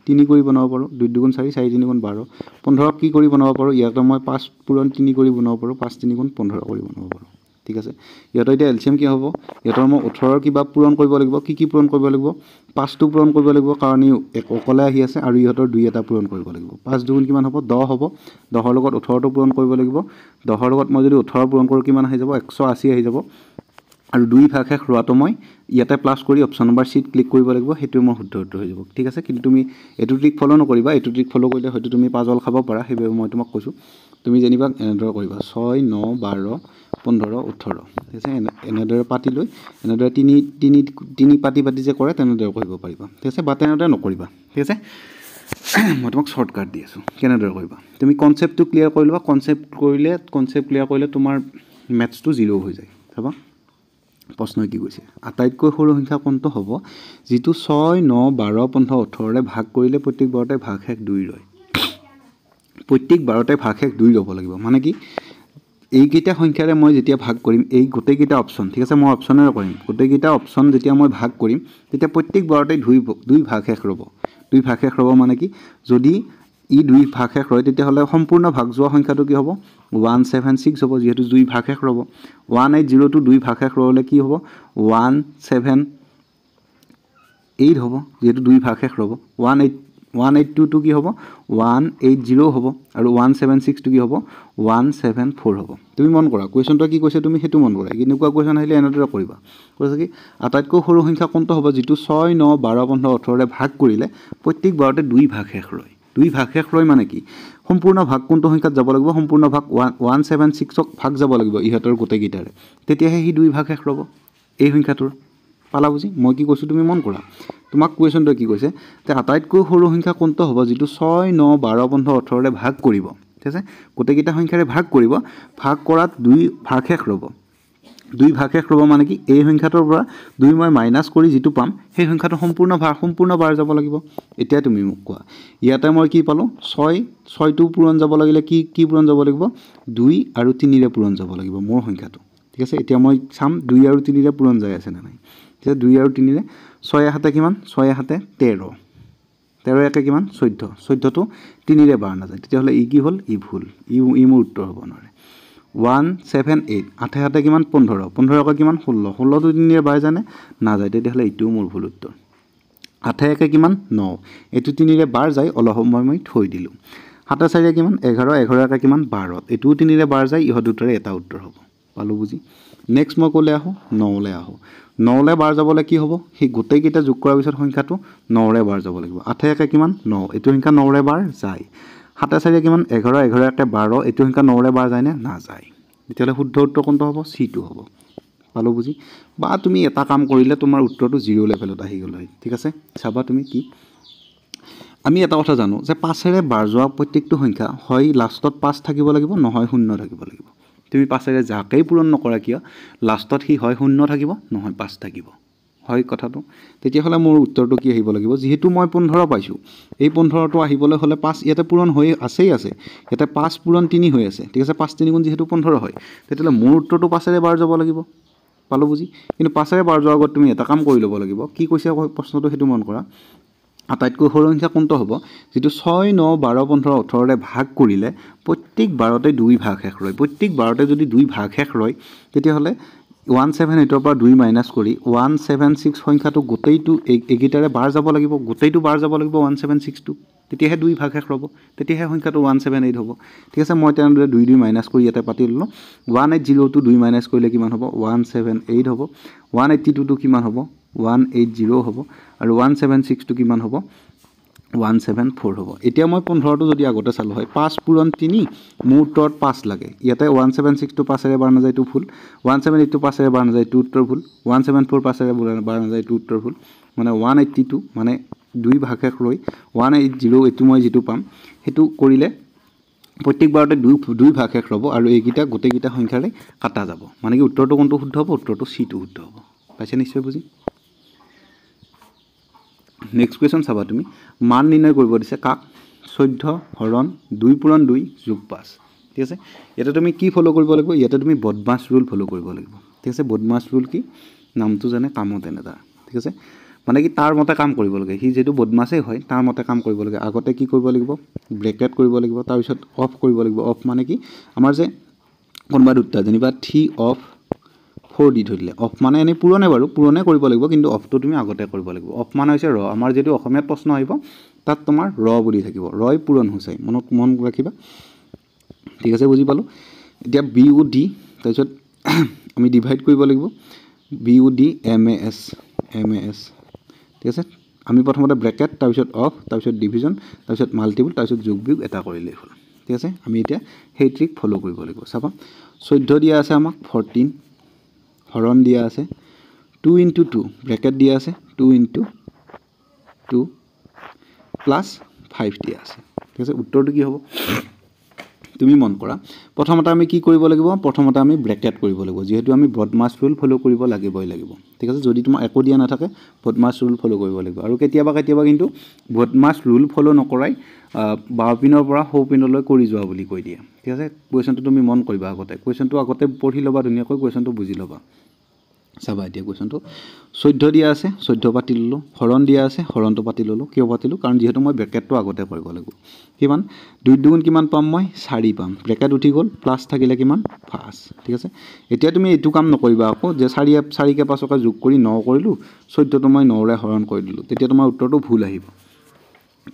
3 কৰি বনাব পাৰোঁ 2 2 গুণ 4 4 3 গুণ 12 15ক কি কৰি বনাব পাৰোঁ ইয়াতে মই 5 পূৰণ 3 কৰি বনাব পাৰোঁ 5 3 গুণ 15 কৰি বনাব পাৰোঁ ঠিক আছে ইহঁতৰ এতিয়া এলচিএম কি হ'ব ইহঁতৰ মই 18ৰ কিবা পূৰণ কৰিব লাগিব কি পূৰণ কৰিব লাগিব 5টো পূৰণ কৰিব লাগিব কাৰণ ই অকলে আহি আছে আৰু ইহঁতৰ 2 এটা পূৰণ কৰিব লাগিব 5 দুগুণ কিমান হ'ব 10 হ'ব 10ৰ লগত 18টো পূৰণ কৰিব লাগিব 10ৰ লগত মই যদি 18 পূৰণ কৰোঁ কিমান আহি যাব 180 আহি যাব আৰু 2 ভাগ শেষ ৰোৱাটো মই ইয়াতে প্লাছ কৰি অপচন নম্বৰ চিত ক্লিক কৰিব লাগিব সেইটো মোৰ শুদ্ধ উত্তৰ হৈ যাব ঠিক আছে কিন্তু তুমি এইটো ট্ৰিক ফলো নকৰিবা এইটো ট্ৰিক ফলো কৰিলে হয়তো তুমি পাজল খাব পাৰা সেইবাবে মই তোমাক কৈছোঁ তুমি যেনিবা এনেদৰে কৰিবা 6 9 12 15 18 ঠিক আছে এনেদৰে পাতি লৈ এনেদৰে তিনি পাতি যে কৰে তেনেদৰে কৰিব পাৰিবা ঠিক আছে বা তেনেদৰে নকৰিবা ঠিক আছে মই তোমাক শৰ্টকাট দি আছোঁ কেনেদৰে কৰিবা তুমি কনচেপ্টটো ক্লিয়াৰ কৰি ল'বা কনচেপ্ট ক্লিয়াৰ কৰিলে তোমাৰ মেথছটো 0 হৈ যায় চাবা প্ৰশ্নই কি কৈছে আটাইতকৈ সৰু সংখ্যা কোনটো হ'ব যিটো 6 9 12 15 18 ৰে ভাগ কৰিলে প্ৰত্যেক বাৰতে ভাগশেষ 2 ৰয় প্ৰত্যেক বাৰতে ভাগশেষ 2 ৰ'ব লাগিব মানে কি এইকেইটা সংখ্যাৰে মই যেতিয়া ভাগ কৰিম এই গোটেইকেইটা অপশ্যন ঠিক আছে মই অপশ্যনেৰে কৰিম গোটেইকেইটা অপশ্যন যেতিয়া মই ভাগ কৰিম তেতিয়া প্ৰত্যেক বাৰতে 2 ভাগশেষ ৰ'ব 2 ভাগশেষ ৰ'ব মানে কি যদি ই 2 ভাগশেষ ৰয় তেতিয়াহ'লে সম্পূৰ্ণ ভাগ যোৱা সংখ্যাটো কি হ'ব 176 হ'ব যেহেতু 2 ভাগশেষ ৰ'ব 180 টো 2 ভাগশেষ ৰ'লে কি হ'ব 178 হ'ব যেহেতু 2 ভাগশেষ ৰ'ব 182 টো কি হ'ব 180 হ'ব আৰু 176 টো কি হ'ব 174 হ'ব তুমি মন কৰা কোৱেশ্চনটো কি কৈছে তুমি হেতু মন কৰা কিনেকুৱা কোৱেশ্চন আহিলে এনেদৰে কৰিবা কৈছে কি আটাইতকৈ সৰু সংখ্যা কোনটো হ'ব যিটো 6 9 12 15 18 ৰে ভাগ কৰিলে প্ৰত্যেক বাৰতে 2 ভাগশেষ ৰয় 2 ভাগশেষ ৰয় মানে কি সম্পূৰ্ণ ভাগ কোনটো সংখ্যাত যাব লাগিব সম্পূৰ্ণ ভাগ 176 ক ভাগ যাব লাগিব ইহতৰ গোটেইকেইটাৰে তেতিয়াহে হি 2 ভাগশেষ ৰ'ব এই সংখ্যাটোৰ পালা বুজি মই কি কৈছো তুমি মন কৰা তোমাক কোৱেশ্চনটো কি কৈছে তে আটাইতকৈ সৰু সংখ্যা কোনটো হ'ব যিটো 6 9 12 15 18 ৰে ভাগ কৰিব ঠিক আছে গোটেইকেইটা সংখ্যাৰে ভাগ কৰিব ভাগ কৰাত 2 ভাগশেষ ৰ'ব 2 ভাগশেষ ৰ'ব মানে কি এই সংখ্যাটোৰ পৰা 2 মই মাইনাস কৰি যেটো পাম সেই সংখ্যাটো সম্পূৰ্ণ বাৰ যাব লাগিব এতিয়া তুমি মোক কোৱা ইয়াতে মই কি পালো 6 টো পূৰণ যাব লাগিলে কি পূৰণ যাব লাগিব 2 আৰু 3 ৰে পূৰণ যাব লাগিব মোৰ সংখ্যাটো ঠিক আছে এতিয়া মই চাম 2 আৰু 3 ৰে পূৰণ যায় আছে না নাই তেতিয়া 2 আৰু 3 ৰে 6 হাতে কিমান 6 হাতে 13 13 একে কিমান 14 টো 3 ৰে বাৰ না যায় তেতিয়া হলে ই কি হ'ল ই ভুল ই মোৰ উত্তৰ হ'ব নৰে 178 8 হাতে কিমান 15 15 কে কিমান 16 16 টো 3 ৰে বাৰ জানে না যায় তেতিয়া হলে ইটো মোৰ ভুল উত্তৰ 8 একে কিমান 9 এটো 3 ৰে বাৰ যায় অলপ সময় মই থৈ দিলো 7 4 কিমান 11 11 একে কিমান 12 এটো 3 ৰে বাৰ যায় ইহ দুটাৰে এটা উত্তৰ হ'ব পালো বুজি নেক্সট মই কলে আহো 9 লে আহো 9 লে বাৰ যাবলে কি হ'ব হি গোটেই কিটা যোগ কৰাৰ পিছত সংখ্যাটো 9 ৰে বাৰ যাব লাগিব 8 একে কিমান 9 এটো সংখ্যা 9 ৰে বাৰ যায় 7 4 কিমান 11 11 একে 12 এটো সংখ্যা 9 ৰে বাৰ যায় না যায় তেতিয়ালে শুদ্ধ উত্তৰ কোনটো হ'ব সি টো হ'ব পালো বুজি বা তুমি এটা কাম কৰিলে তোমাৰ উত্তৰটো 0 লেভেলত আহি গল হয় ঠিক আছে চাবা তুমি কি আমি এটা কথা জানো যে 5 ৰে বাৰ যোৱা প্ৰত্যেকটো সংখ্যা হয় লাষ্টত 5 থাকিব লাগিব নহয় 0 থাকিব লাগিব তুমি 5 ৰে যাকেই পূৰণ নকৰা কিয় লাষ্টত হি হয় 0 থাকিব নহয় 5 থাকিব হয় কথাটো তেতিয়া হলে মোৰ উত্তৰটো কি আহিব লাগিব যেহেতু মই 15 পাইছো এই 15 টো আহিবলৈ হলে 5 ইয়াতে পূৰণ হৈ আছে ইয়াতে 5 পূৰণ 3 হৈ আছে ঠিক আছে 5 3 গুণ যেহেতু 15 হয় তেতিয়া মোৰ উত্তৰটো 5 ৰে বাৰ যাব লাগিব পালো বুজি কিন্তু 5 ৰে বাৰ যোৱাৰ আগত তুমি এটা কাম কৰি ল'ব লাগিব কি কৈছে প্ৰশ্নটো হেতু মন কৰা আটাইতকৈ সৰু সংখ্যা কোনটো হ'ব যেটো 6 9 12 15 18 ৰে ভাগ কৰিলে প্ৰত্যেক বাৰতে 2 ভাগশেষ ৰয় প্ৰত্যেক বাৰতে যদি 2 ভাগশেষ ৰয় তেতিয়া হলে 178 ৰ পৰা 2 মাইনাস কৰি 176 সংখ্যাটো গোটেইটো এগিটাৰে বাৰ যাব লাগিব গোটেইটো বাৰ যাব লাগিব 176 টো তেতিয়াহে 2 ভাগশেষ ৰ'ব তেতিয়াহে সংখ্যাটো 178 হ'ব ঠিক আছে মই তেনেদৰে 2 2 মাইনাস কৰি ইয়াতে পাতি ললো 180 টো 2 মাইনাস কৰিলে কিমান হ'ব 178 হ'ব 182 টো কিমান হ'ব 180 হ'ব আৰু 176 টো কিমান হ'ব 174 হ'ব এতিয়া মই 15 টো যদি আগতে চালো হয় 5 পূৰণ 3 মোৰ উত্তৰত 5 লাগে ইয়াতে 176 টো 5 ৰে বাৰ না যায় টো ভুল 178 টো 5 ৰে বাৰ না যায় টো উত্তৰ ভুল 174 5 ৰে বাৰ না যায় টো উত্তৰ ভুল মানে 182 মানে 2 ভাগশেষ ৰৈ 180 এটো মই যেটো পাম হেতু কৰিলে প্ৰত্যেক বাৰতে 2 ভাগশেষ ৰব আৰু এইকিটা গোটেইকিটা সংখ্যাৰে কাটা যাব মানে কি উত্তৰটো কোনটো শুদ্ধ হ'ব উত্তৰটো সি টো শুদ্ধ হ'ব পাইছে নিশ্চয় বুজি নেক্সট কোৱেশ্চন চাবা তুমি মান নিৰ্ণয় কৰিব দিছে কাক 14 হৰণ 2 পূৰণ 2 যোগ 5 ঠিক আছে এটা তুমি কি ফলো কৰিব লাগিব ইয়াতে তুমি বদমাছ ৰুল ফলো কৰিব লাগিব ঠিক আছে বদমাছ ৰুল কি নামটো জানে কামত এনে দা ঠিক আছে মানে কি তাৰ মতে কাম কৰিব লাগে হি যেটো বদমাছে হয় তাৰ মতে কাম কৰিব লাগে আগতে কি কৰিব লাগিব ব্ৰেকেট কৰিব লাগিব তাৰ পিছত অফ কৰিব লাগিব অফ মানে কি আমাৰ যে কোনবা দুটা যেনিবা 3 অফ 4 দি ধৰিলে অফ মানে এনে পুৰণে বাৰু পুৰণে কৰিব লাগিব কিন্তু অফটো তুমি আগতে কৰিব লাগিব অফ মানে হৈছে ৰ আমাৰ যেটো অসমীয়া প্ৰশ্ন আহিব তাত তোমাৰ ৰ বুলি থাকিব ৰই পূৰণ হৈছে মন ৰাখিবা ঠিক আছে বুজি পালো এতিয়া বি ও ডি তাৰ পিছত আমি ডিভাইড কৰিব লাগিব B O D M A S ঠিক আছে আমি প্ৰথমতে ব্ৰেকেট তাৰ পিছত অফ তাৰ পিছত ডিভিজন তাৰ পিছত মাল্টিপল তাৰ পিছত যোগ বিয়োগ এটা কৰিলে হ'ল ঠিক আছে আমি এতিয়া সেই ট্ৰিক ফ'ল' কৰিব লাগিব চাবা 14 দিয়া আছে আমাক 14 হৰণ দিয়া আছে 2 * 2 ব্ৰেকেট দিয়া আছে 2 * 2 প্লাছ 5 দিয়া আছে ঠিক আছে উত্তৰটো কি হ'ব তুমি মন কৰা প্ৰথমতে আমি কি কৰিব লাগিব প্ৰথমতে আমি ব্ৰেকেট কৰিব লাগিব যেহেতু আমি বদমাছ ৰুল ফ'ল' কৰিব লাগিব ঠিক আছে যদি তোমাৰ একো দিয়া নাথাকে বদমাছ ৰুল ফ'ল' কৰিব লাগিব আৰু কেতিয়াবা কিন্তু বদমাছ ৰুল ফ'ল' নকৰাই বাও পিনৰ পৰা সৌ পিনলৈ কৰি যোৱা বুলি কৈ দিয়ে ঠিক আছে কুৱেশ্যনটো তুমি মন কৰিবা আগতে কুৱেশ্যনটো আগতে পঢ়ি ল'বা ধুনীয়াকৈ কুৱেশ্যনটো বুজি ল'বা চাবা এতিয়া কুৱেশ্যনটো 14 দিয়া আছে 14 পাতি ল'লোঁ হৰণ দিয়া আছে হৰণটো পাতি ল'লোঁ কিয় পাতিলোঁ কাৰণ যিহেতু মই ব্ৰেকেটটো আগতে কৰিব লাগিব কিমান 2 দুগুণ কিমান পাম মই 4 পাম ব্ৰেকেট উঠি গ'ল প্লাছ থাকিলে কিমান 5 ঠিক আছে এতিয়া তুমি এইটো কাম নকৰিবা আকৌ যে 4 কে 5 কে যোগ কৰি 9 কৰিলোঁ 14টো মই 9 ৰে হৰণ কৰি দিলোঁ তেতিয়া তোমাৰ উত্তৰটো ভুল আহিব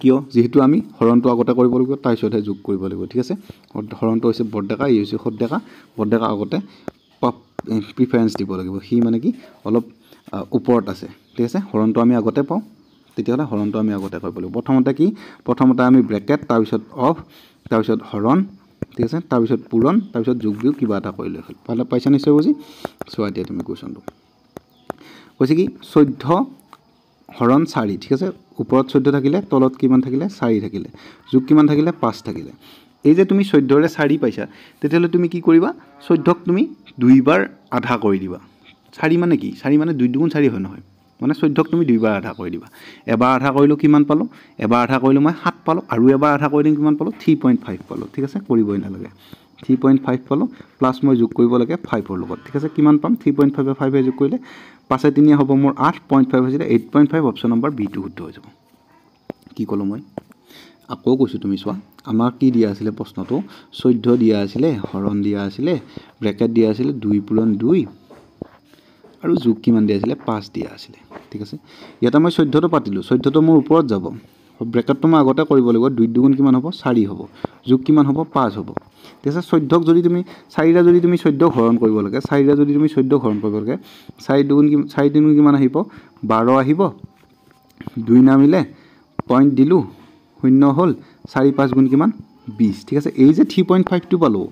কিয় যেহেতু আমি হৰণটো আগতে কৰিব লাগিব তাৰপিছতহে যোগ কৰিব লাগিব ঠিক আছে হৰণটো হৈছে বৰ্ডেকা ই হৈছে সদ্দেকা বৰ্ডেকা আগতে প্ৰিফাৰেঞ্চ দিব লাগিব সি মানে কি অলপ ওপৰত আছে ঠিক আছে হৰণটো আমি আগতে পাওঁ তেতিয়াহ'লে হৰণটো আমি আগতে কৰিব লাগিব প্ৰথমতে আমি ব্ৰেকেট তাৰপিছত অফ তাৰপিছত হৰণ ঠিক আছে তাৰপিছত পূৰণ তাৰপিছত যোগ বিয়োগ কিবা এটা কৰিলে হ'ল ভালে পাইছা নিশ্চয় বুজি চোৱা এতিয়া তুমি কুৱেশ্যনটো কৈছে কি 14 হৰণ 4 ঠিক আছে ওপৰত 14 থাকিলে তলত কিমান থাকিলে 4 থাকিলে যোগ কিমান থাকিলে 5 থাকিলে এই যে তুমি 14 ৰে 4 পাইছা তেতিয়াহ'লে তুমি কি কৰিবা 14ক তুমি দুইবাৰ আধা কৰি দিবা 4 মানে কি 4 মানে 2 দুগুণ 4 হয় নহয় মানে 14ক তুমি দুইবাৰ আধা কৰি দিবা এবাৰ আধা কৰিলোঁ কিমান পালোঁ এবাৰ আধা কৰিলোঁ মই 7 পালোঁ আৰু এবাৰ আধা কৰিলে কিমান পালোঁ 3.5 পালোঁ ঠিক আছে কৰিবই নালাগে 3.5 পালোঁ প্লাছ মই যোগ কৰিব লাগে 5ৰ লগত ঠিক আছে কিমান পাম 3.5 5 যোগ কৰিলে 5 3 হ'ব মোৰ 8.5 হৈছিলে 8.5 অপশ্যন নম্বৰ বি টো শুদ্ধ হৈ যাব কি ক'লোঁ মই আকৌ কৈছোঁ তুমি চোৱা আমাক কি দিয়া আছিলে প্ৰশ্নটো 14 দিয়া আছিলে হৰণ দিয়া আছিলে ব্ৰেকেট দিয়া আছিলে 2 পূৰণ 2 আৰু যোগ কিমান দিয়া আছিলে 5 দিয়া আছিলে ঠিক আছে ইয়াতে মই 14টো পাতিলোঁ 14টো মোৰ ওপৰত যাব ব্ৰেকেটটো মই আগতে কৰিব লাগিব 2 দুগুণ কিমান হ'ব 4 হ'ব যোগ কিমান হ'ব 5 হ'ব ঠিক আছে 14ক যদি তুমি 4টা যদি তুমি 14ক হৰণ কৰিব লাগে 4টা যদি তুমি 14ক হৰণ কৰিব লাগে 4 দুগুণ 4 দুগুণ কিমান আহিব 12 আহিব 2 নামিলে পইণ্ট দিলোঁ 0 হ'ল 4 5 গুণ কিমান 20 ঠিক আছে এই যে 3.5 টো পালোঁ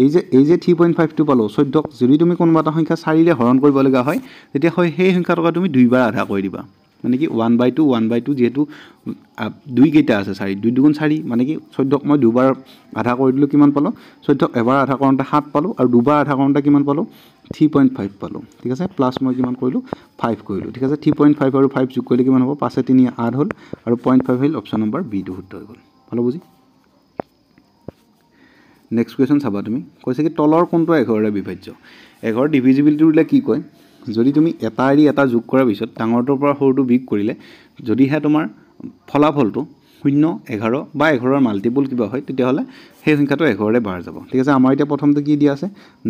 এই যে 3.5 টো পালোঁ 14ক যদি তুমি কোনোবা এটা সংখ্যা 4 ৰে হৰণ কৰিব লগা হয় তেতিয়া সেই সংখ্যাটোক তুমি দুইবাৰ আধা কৰি দিবা মানে কি 1/2 যেহেতু 2 কেইটা আছে 4 2 দুগুণ 4 মানে কি 14ক মই দুবাৰ আধা কৰি দিলোঁ কিমান পালোঁ 14ক এবাৰ আধা কৰোঁতে 7 পালোঁ আৰু দুবাৰ আধা কৰোঁতে কিমান পালোঁ 3.5 পালোঁ ঠিক আছে প্লাছ মই কিমান কৰিলোঁ 5 কৰিলোঁ ঠিক আছে 3.5 আৰু 5 যোগ কৰিলে কিমান হ'ব 5 3 8 হ'ল আৰু 0.5 হ'ল অপশ্যন নম্বৰ বি টো শুদ্ধ হৈ গ'ল ভালো বুজি নেক্সট কুৱেশ্যন চাবা তুমি কৈছে কি তলৰ কোনটো 11 ৰে বিভাজ্য 11 ডিভিজিবিলিটি ৰুলে কি কয় যদি তুমি এটা এৰি এটা যোগ কৰাৰ পিছত ডাঙৰটোৰ পৰা সৰুটো বিয়োগ কৰিলে যদিহে তোমাৰ ফলাফলটো 0 11 বা 11ৰ মাল্টিপল কিবা হয় তেতিয়াহ'লে সেই সংখ্যাটো 11 ৰে বাঢ় যাব ঠিক আছে আমাৰ এতিয়া প্ৰথমতে কি দিয়া আছে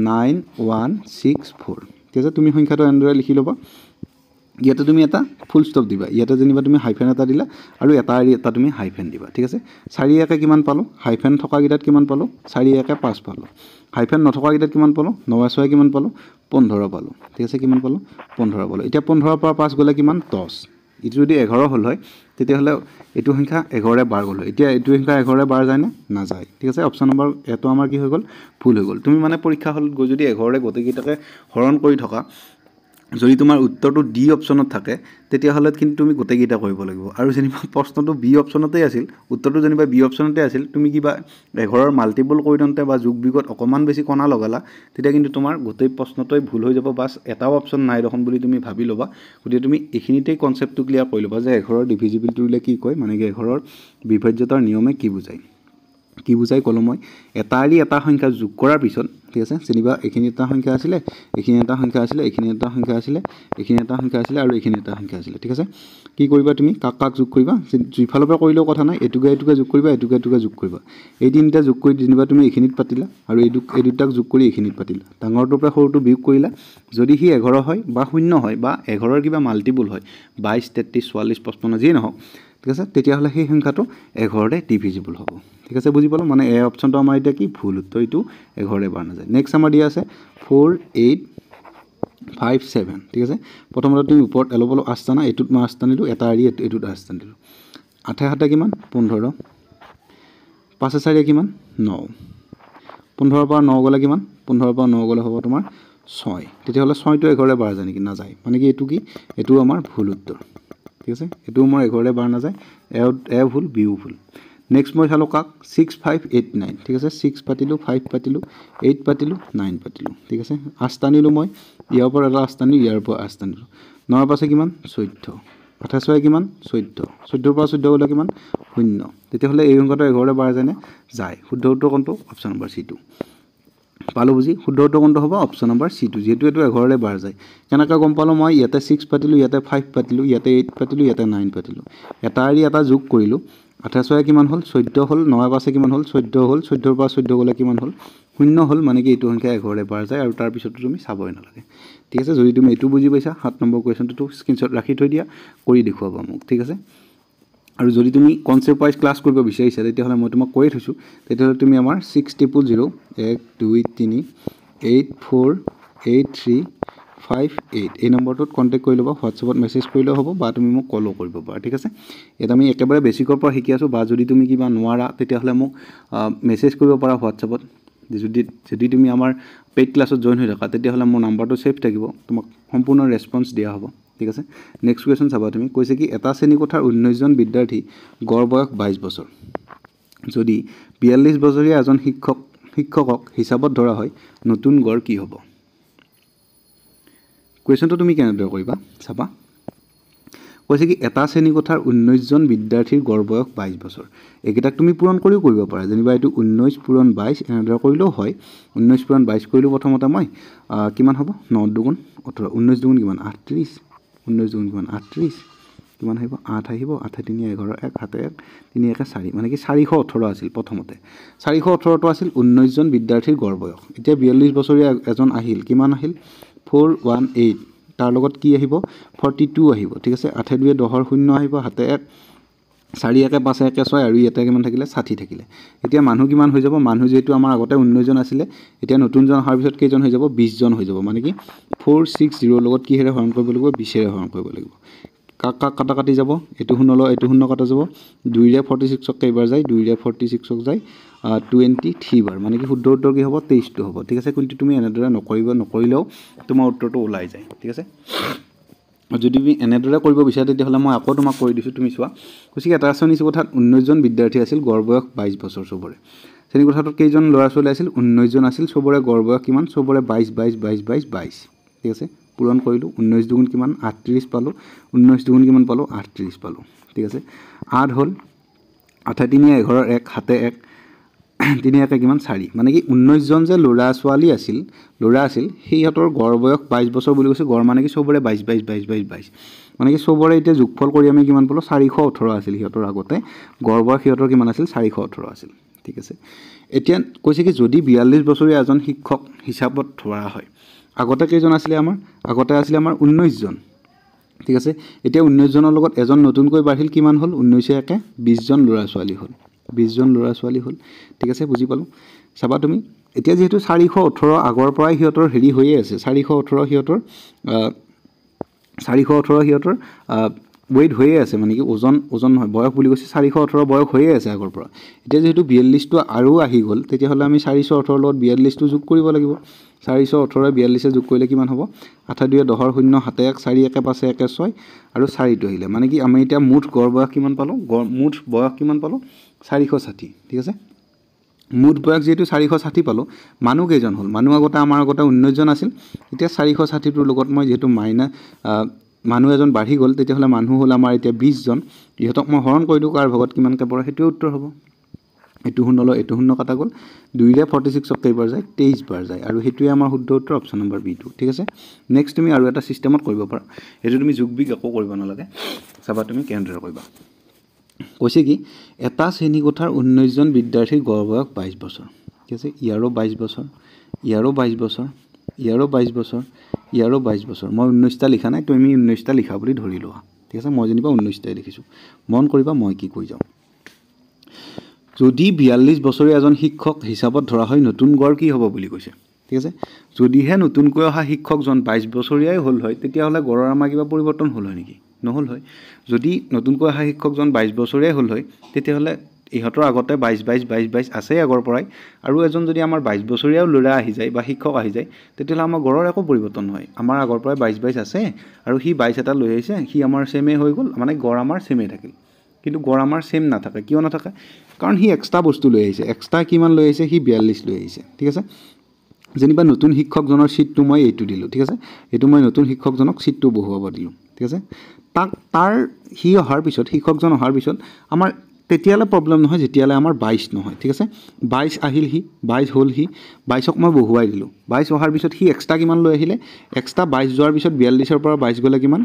9164 ঠিক আছে তুমি সংখ্যাটো এনেদৰে লিখি ল'বা ইয়াতে তুমি এটা ফুল ষ্টপ দিবা ইয়াতে যেনিবা তুমি হাইফেন এটা দিলা আৰু এটা এৰি এটা তুমি হাইফেন দিবা ঠিক আছে 4 একে কিমান পালোঁ হাইফেন থকা গিটাত কিমান পালোঁ 4 একে 5 পালোঁ হাইফেন নথকা গিটাত কিমান পালোঁ 9 6 কিমান পালোঁ 15 পালোঁ ঠিক আছে কিমান পালোঁ 15 পালোঁ এতিয়া 15 পৰা 5 গ'লে কিমান 10 ইটো যদি 11 হ'ল হয় তেতিয়াহ'লে এইটো সংখ্যা 11 ৰে বাৰ গ'ল হয় এতিয়া এইটো সংখ্যা 11 ৰে বাৰ যায় নে নাযায় ঠিক আছে অপশ্যন নম্বৰ এটো আমাৰ কি হৈ গ'ল ভুল হৈ গ'ল তুমি মানে পৰীক্ষা হলত গৈ যদি 11 ৰে গোটেইকেইটাকে হৰণ কৰি থকা যদি তোমাৰ উত্তৰটো ডি অপশ্যনত থাকে তেতিয়াহ'লে কিন্তু তুমি গোটেইকেইটা কৰিব লাগিব আৰু যেনিবা প্ৰশ্নটো বি অপশ্যনতে আছিল উত্তৰটো যেনিবা বি অপশ্যনতে আছিল তুমি কিবা 11ৰ মাল্টিপল কৰি দিওঁতে বা যোগ বিয়োগত অকণমান বেছি কণা লগালা তেতিয়া কিন্তু তোমাৰ গোটেই প্ৰশ্নটোৱে ভুল হৈ যাব বাছ এটাও অপশ্যন নাই দেখোন বুলি তুমি ভাবি ল'বা গতিকে তুমি এইখিনিতেই কনচেপ্টটো ক্লিয়াৰ কৰি ল'বা যে 11ৰ ডিভিজিবিলিটি ৰুলে কি কয় মানে কি 11ৰ বিভাজ্যতাৰ নিয়মে কি বুজাই ক'লো মই এটা এৰি এটা সংখ্যা যোগ কৰাৰ পিছত ঠিক আছে যেনিবা এইখিনি এটা সংখ্যা আছিলে এইখিনি এটা সংখ্যা আছিলে এইখিনি এটা সংখ্যা আছিলে এইখিনি এটা সংখ্যা আছিলে আৰু এইখিনি এটা সংখ্যা আছিলে ঠিক আছে কি কৰিবা তুমি কাক যোগ কৰিবা দুইফালৰ পৰা কৰিলেও কথা নাই এটুকে যোগ কৰিবা এটুকে যোগ কৰিবা এই তিনিটা যোগ কৰি যেনিবা তুমি এইখিনিত পাতিলা আৰু এই দুটাক যোগ কৰি এইখিনিত পাতিলা ডাঙৰটোৰ পৰা সৰুটো বিয়োগ কৰিলা যদি সি 11 হয় বা 0 হয় বা 11ৰ কিবা মাল্টিপল হয় 22 33 44 55 যিয়ে নহওক ঠিক আছে তেতিয়াহ'লে সেই সংখ্যাটো 11 ৰে ডিভিজিবল হ'ব ঠিক আছে বুজি পালো মানে এ অপশ্যনটো আমাৰ এতিয়া কি ভুল উত্তৰ এইটো 11 ৰে বাৰ নাযায় নেক্সট আমাৰ দিয়া আছে 4857 ঠিক আছে প্ৰথমতে তুমি ওপৰত অলপ আস্তা না এইটোত মই আস্তা নিলোঁ এটা এৰি এইটোত আস্তা নিলোঁ 8 7 কিমান 15 5 4 কিমান 9 15 পৰা 9 গ'লে কিমান 15 পৰা 9 গ'লে হ'ব তোমাৰ 6 তেতিয়াহ'লে 6টো 1ৰে বাৰ যায় নেকি নাযায় মানে কি এইটো আমাৰ ভুল উত্তৰ ঠিক আছে এইটো মোৰ 1ৰে বাৰ নাযায় এ ভুল বিও ভুল নেক্সট মই চালো কাক 6 5 8 9 ঠিক আছে 6 পাতিলো 5 পাতিলো 8 পাতিলো 9 পাতিলো ঠিক আছে আঠ টানিলো মই ইয়াৰ পৰা এটা আঠ টানিলো ইয়াৰ পৰা আঠ টানিলো 9 পাছে কিমান 14 28 কিমান 14 14 পৰা 14 গ'লে কিমান 0 তেতিয়াহ'লে এই অংকটো 1ৰে বাৰ যায় নে যায় শুদ্ধ উত্তৰ কোনটো অপচন নম্বৰ C2 পালো বুজি শুদ্ধ উত্তৰ কোনটো হ'ব অপচন নম্বৰ C2 যেহেতু এটো 1ৰে বাৰ যায় কেনেকৈ গম পালো মই ইয়াতে 6 পাতিলো ইয়াতে 5 পাতিলো ইয়াতে 8 পাতিলো ইয়াতে 9 পাতিলো এটা আৰু এটা যোগ কৰিলো 28 কিমান হ'ল 14 হ'ল 9 পাছে কিমান হ'ল 14 হ'ল 14 পৰা 14 গ'লে কিমান হ'ল 0 হ'ল মানে কি এইটো সংখ্যা 1ৰে বাৰ যায় আৰু তাৰ পিছতো তুমি চাবই নালাগে ঠিক আছে যদি তুমি এইটো বুজি পাইছা 7 নম্বৰ কোৱেশ্চনটো স্ক্ৰিনশ্বট ৰাখি থৈ দিয়া কৰি দেখুৱাবা মোক ঠিক আছে আৰু যদি তুমি কনসেপ্ট ওয়াইজ ক্লাস কৰিব বিচাৰিছা তেতিয়াহ'লে মই তোমাক কৈ থৈছো তেতিয়াহ'লে তুমি আমাৰ 6000 1 2 3 8 4 8 3 5 8 এই নম্বৰটোত কন্টাক্ট কৰি ল'বা হোৱাটছএপত মেছেজ কৰিলেও হ'ব বা তুমি মোক কলো কৰিব পাৰা ঠিক আছে এটা আমি একেবাৰে বেসিকৰ পৰা শিকি আছো বা যদি তুমি কিবা নোৱাৰা তেতিয়াহ'লে মোক মেছেজ কৰিব পাৰা হোৱাটছএপত যদি তুমি আমাৰ পেইড ক্লাছত জয়েন হৈ থাকা তেতিয়াহ'লে মোৰ নাম্বাৰটো সেভ থাকিব তোমাক সম্পূৰ্ণ ৰেসপন্স দিয়া হ'ব ঠিক আছে নেক্সট কোৱেশ্চন চাবা তুমি কৈছে কি এটা শ্ৰেণী কোঠাৰ 19 জন বিদ্যাৰ্থী গড় বয়স 22 বছৰ যদি 42 বছৰীয়া এজন শিক্ষকক হিচাপত ধৰা হয় নতুন গড় কি হ'ব কোৱেশ্চনটো তুমি কেনেদৰে কৰিবা চাবা কৈছে কি এটা শ্ৰেণী কোঠাৰ 19 জন বিদ্যাৰ্থীৰ গড় বয়স 22 বছৰ একেটাক তুমি পূৰণ কৰিও কৰিব পাৰা যেনিবা এটো 19 পূৰণ 22 এনেদৰে কৰিলেও হয় 19 পূৰণ 22 কৰিলো প্ৰথমতে মই কিমান হ'ব 9 দুগুণ 18 19 দুগুণ কিমান 38 19 দুগুণ কিমান 38 কিমান আহিব 8 আহিব 8 3 11 1 7 1 3 1 4 মানে কি 418 আছিল প্ৰথমতে 418 টো আছিল 19 জন বিদ্যাৰ্থীৰ গড় বয়স এতিয়া 42 বছৰীয়া এজন আহিল কিমান আহিল 418 তাৰ লগত কি আহিব 42 আহিব ঠিক আছে 8 2 10 0 আহিব 7 1 4 1 5 1 6 আৰু ইয়াতে কিমান থাকিলে 60 থাকিলে এতিয়া মানুহ কিমান হৈ যাব মানুহ যেটো আমাৰ আগতে 19 জন আছিল এতিয়া নতুন জন হোৱাৰ পিছত কেইজন হৈ যাব 20 জন হৈ যাব মানে কি 460 লগত কি হেৰে হৰণ কৰিব লাগিব 20 ৰে হৰণ কৰিব লাগিব কাক কাটা কাটি যাব এটো শূন্য এটো শূন্য কাটা যাব 2 ৰে 46 ক কেইবাৰ যায় 2 ৰে 46 ক যায় 23 বাৰ মানে কি শুদ্ধ উত্তৰ কি হ'ব 23 টো হ'ব ঠিক আছে কিন্তু তুমি এনেদৰে নকৰিলেও তোমাৰ উত্তৰটো ওলাই যায় ঠিক আছে যদি তুমি এনেদৰে কৰিব বিচাৰা তেতিয়াহ'লে মই আকৌ তোমাক কৈ দিছো তুমি চোৱা কৈছে এটা শ্ৰেণী কোঠাত 19 জন বিদ্যাৰ্থী আছিল গড় বয়স 22 বছৰ সবৰে শ্ৰেণী কোঠাটোত কেইজন ল'ৰা ছোৱালী আছিল 19 জন আছিল সবৰে গড় বয়স কিমান সবৰে 22 ঠিক আছে পূৰণ কৰিলো 19 দুগুণ কিমান 38 পালো 19 দুগুণ কিমান পালো 38 পালো ঠিক আছে 8 হ'ল 8 3 11 1 7 1 3 1 কিমান 4 মানে কি 19 জন যে ল'ৰা আছিল সেইহতৰ গড় বয়স 22 বছৰ বুলি কৈছে গড় মানে কি সবৰে 22 মানে কি সবৰে এটা যোগফল কৰি আমি কিমান পালো 418 আছিল হিহতৰ আগতে গড় বয়স হিহতৰ কিমান আছিল 418 আছিল ঠিক আছে এতিয়া কৈছে কি যদি 42 বছৰীয়া এজন শিক্ষক হিচাপত ধৰা হয় আগতে কেইজন আছিল আমাৰ 19 জন ঠিক আছে এতিয়া 19 জনৰ লগত এজন নতুনকৈ বাঢ়িল কিমান হ'ল 19 একে 20 জন ল'ৰা ছোৱালী হ'ল 20 জন ল'ৰা ছোৱালী হ'ল ঠিক আছে বুজি পালো চাবা তুমি এতিয়া যেহেতু 418 আগৰ পৰাই হিহতৰ হেৰি হৈয়ে আছে 418 হিহতৰ ওয়েট হৈয়ে আছে মানে কি ওজন নহয় বয়স বুলি কৈছে 418 বয়স হৈয়ে আছে আগৰ পৰা এতিয়া যেহেতু 42 টো আৰু আহি গ'ল তেতিয়াহ'লে আমি 418 লগত 42 টো যোগ কৰিব লাগিব 418 42 যোগ কৰিলে কিমান হ'ব 8 2 10 0 7 1 4 1 5 1 6 আৰু 4 টো আহিলে মানে কি আমি এতিয়া মুঠ গড় বয়স কিমান পালো মুঠ বয়স কিমান পালো 460 ঠিক আছে মুঠ বয়স যেটো 460 পালো মানুহ কেইজন হ'ল মানুহ আগতে আমাৰ আগতে 19 জন আছিল এতিয়া 460 টোৰ লগত মই যেটো মাইনাস মানুহ এজন বাঢ়ি গ'ল তেতিয়াহ'লে মানুহ হ'ল আমাৰ এতিয়া 20 জন ইহতক মই হৰণ কৰিলো কাৰ ভাগত কিমান কে পৰে হেতু উত্তৰ হ'ব এটো শূন্য কাটা গ'ল 2 ৰে 46 ক কেইবাৰ যায় 23 বাৰ যায় আৰু হেতুৱে আমাৰ শুদ্ধ উত্তৰ অপচন নম্বৰ B2 ঠিক আছে নেক্সট তুমি আৰু এটা সিস্টেমত কৰিব পাৰা এটো তুমি যোগ বিগ আকৌ কৰিব নালাগে চাবা তুমি কেনেদৰে কৰিবা কৈছে কি এটা শ্ৰেণী কোঠাৰ 19 জন বিদ্যাৰ্থীৰ গড় বয়স 22 বছৰ ঠিক আছে ইয়াৰো 22 বছৰ ইয়াৰো 22 বছৰ ইয়াৰো 22 বছৰ ইয়াৰো 22 বছৰ মই 19টা লিখা নাই তুমি 19টা লিখা বুলি ধৰি লোৱা ঠিক আছে মই যেনিবা 19টাই লিখিছো মন কৰিবা মই কি কৈ যাও যদি 42 বছৰীয়া এজন শিক্ষক হিচাপত ধৰা হয় নতুন গড় কি হ'ব বুলি কৈছে ঠিক আছে যদিহে নতুনকৈ অহা শিক্ষকজন 22 বছৰীয়াই হ'ল হয় তেতিয়াহ'লে গড়ৰ আমাৰ কিবা পৰিৱৰ্তন হ'ল হয় নেকি নহল হয় যদি নতুনকৈ অহা শিক্ষকজন 22 বছৰীয়াই হ'ল হয় তেতিয়াহ'লে ইহঁতৰ আগতে 22 আছে আগৰ পৰাই আৰু এজন যদি আমাৰ 22 বছৰীয়াও ল'ৰা আহি যায় বা শিক্ষক আহি যায় তেতিয়াহ'লে আমাৰ গড়ৰ একো পৰিৱৰ্তন নহয় আমাৰ আগৰ পৰাই 22 আছে আৰু সি 22 এটা লৈ আহিছে সি আমাৰ সেমে হৈ গ'ল মানে গড় আমাৰ সেমে থাকিল কিন্তু গড় আমাৰ সেম নাথাকে কিয় নাথাকে কাৰণ সি এক্সট্ৰা বস্তু লৈ আহিছে এক্সট্ৰা কিমান লৈ আহিছে সি 42 লৈ আহিছে ঠিক আছে যেনিবা নতুন শিক্ষকজনৰ সিটটো মই এইটো দিলোঁ ঠিক আছে এইটো মই নতুন শিক্ষকজনক সিটটো বহুৱাব দিলোঁ ঠিক আছে তাৰ সি অহাৰ পিছত শিক্ষকজন অহাৰ পিছত আমাৰ তেতিয়ালে প্ৰবলেম নহয় যেতিয়ালে আমাৰ 22 নহয় ঠিক আছে 22 আহিল সি 22 হ'ল সি 22ক মই বহুৱাই দিলোঁ 22 অহাৰ পিছত সি এক্সট্ৰা কিমান লৈ আহিলে এক্সট্ৰা 22 যোৱাৰ পিছত 42ৰ পৰা 22 গ'লে কিমান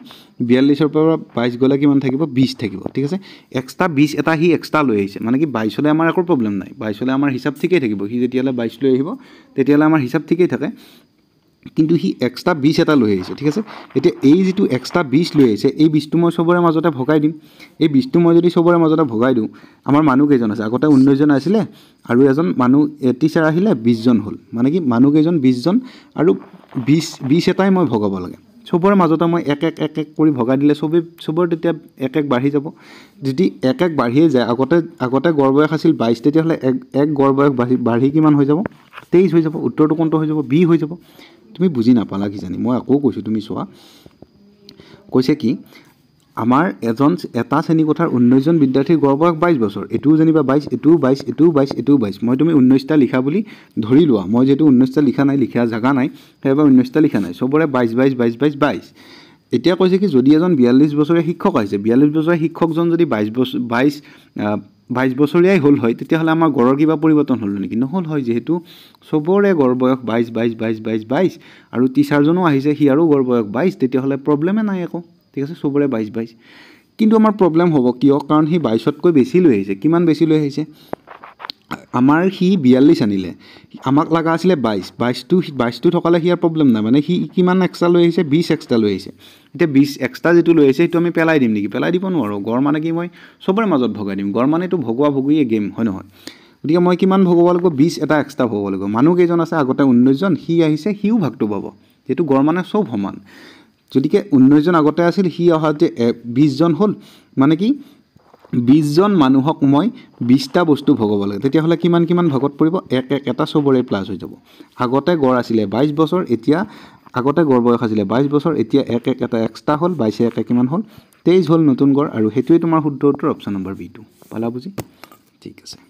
42ৰ পৰা 22 গ'লে কিমান থাকিব 20 থাকিব ঠিক আছে এক্সট্ৰা 20 এটা সি এক্সট্ৰা লৈ আহিছে মানে কি 22 লৈ আমাৰ একো প্ৰবলেম নাই 22 লৈ আমাৰ হিচাপ ঠিকেই থাকিব সি যেতিয়ালে 22 লৈ আহিব তেতিয়ালে আমাৰ হিচাপ ঠিকেই থাকে কিন্তু সি এক্সট্ৰা 20 এটা লৈ আহিছে ঠিক আছে এতিয়া এই যেটো এক্সট্ৰা 20 লৈ আহিছে এই 20টো মই সবৰে মাজতে ভগাই দিম এই 20টো মই যদি সবৰে মাজতে ভগাই দিওঁ আমাৰ মানুহ কেইজন আছে আগতে 19 জন আছিল আৰু এজন মানুহ টিচাৰ আহিলে 20 জন হ'ল মানে কি মানুহ কেইজন 20 জন আৰু 20 এটাই মই ভগাব লাগে সবৰে মাজতে মই এক কৰি ভগাই দিলে সবৰ তেতিয়া এক বাঢ়ি যাব যদি এক বাঢ়িয়ে যায় আগতে গড় বয়স আছিল 22 তেতিয়াহলে এক গড় বয়স বাঢ়ি কিমান হৈ যাব 23 হৈ যাব উত্তৰটো কোনটো হৈ যাব বি হৈ যাব তুমি বুজি নাপালা কি জানি মই আকৌ কৈছো তুমি চোৱা কৈছে কি আমাৰ এটা শ্ৰেণী কোঠাৰ 19 জন বিদ্যাৰ্থীৰ গড় বয়স 22 বছৰ এটু যেনিবা 22 এটু 22 মই তুমি 19টা লিখা বুলি ধৰি লোৱা মই যেটো 19টা লিখা নাই লিখা জাগা নাই হেবা 19টা লিখা নাই সবৰে 22 এতিয়া কৈছে কি যদি এজন 42 বছৰীয়া শিক্ষক আহিছে 42 বছৰীয়া শিক্ষকজন যদি 22 বছৰীয়াই হ'ল হয় তেতিয়াহ'লে আমাৰ গড়ৰ কিবা পৰিৱৰ্তন হ'ল নেকি নহল হয় যেহেতু সবৰে গড় বয়স 22 আৰু টিচাৰজনো আহিছে হি আৰু গড় বয়স 22 তেতিয়াহ'লে প্ৰবলেমে নাই একো ঠিক আছে সবৰে 22 কিন্তু আমাৰ প্ৰবলেম হ'ব কিয় কাৰণ হি 22তকৈ বেছি লৈ আহিছে কিমান বেছি লৈ আহিছে আমাৰ হি 42 আনিলে আমাক লাগা আছিল 22 থকালে হিয়াৰ প্ৰবলেম নাই মানে হি কিমান এক্সট্ৰা লৈ আহিছে 20 এক্সট্ৰা লৈ আহিছে এতিয়া 20 এক্সট্ৰা যেটো লৈ আহিছে এটো আমি পেলাই দিম নেকি পেলাই দিব নোৱাৰো গড় মানে কি মই সবৰে মাজত ভগাই দিম গড় মানে এটো ভগোৱা ভগুইয়ে গেম হয় নহয় গতিকে মই কিমান ভগাব লাগিব 20 এটা এক্সট্ৰা ভগাব লাগিব মানুহ কেইজন আছে আগতে 19 জন হি আহিছে হিও ভাগটো পাব যেটো গড় মানে সব সমান যদিকে 19 জন আগতে আছিল হি অহাতে 20 জন হ'ল মানে কি 20 জন মানুহক মই 20টা বস্তু ভগাব লাগে তেতিয়াহলে কিমান ভাগত পৰিব এটা সবৰে প্লাস হৈ যাব আগতে গড় আছিল 22 বছৰ এতিয়া আগতে গড় বয়স আছিল 22 বছৰ এতিয়া এটা এক্সট্ৰা হ'ল 22 কিমান হ'ল 23 হ'ল নতুন গড় আৰু হেতুৱে তোমাৰ শুদ্ধ উত্তৰ অপচন নম্বৰ বি2 পালা বুজি ঠিক আছে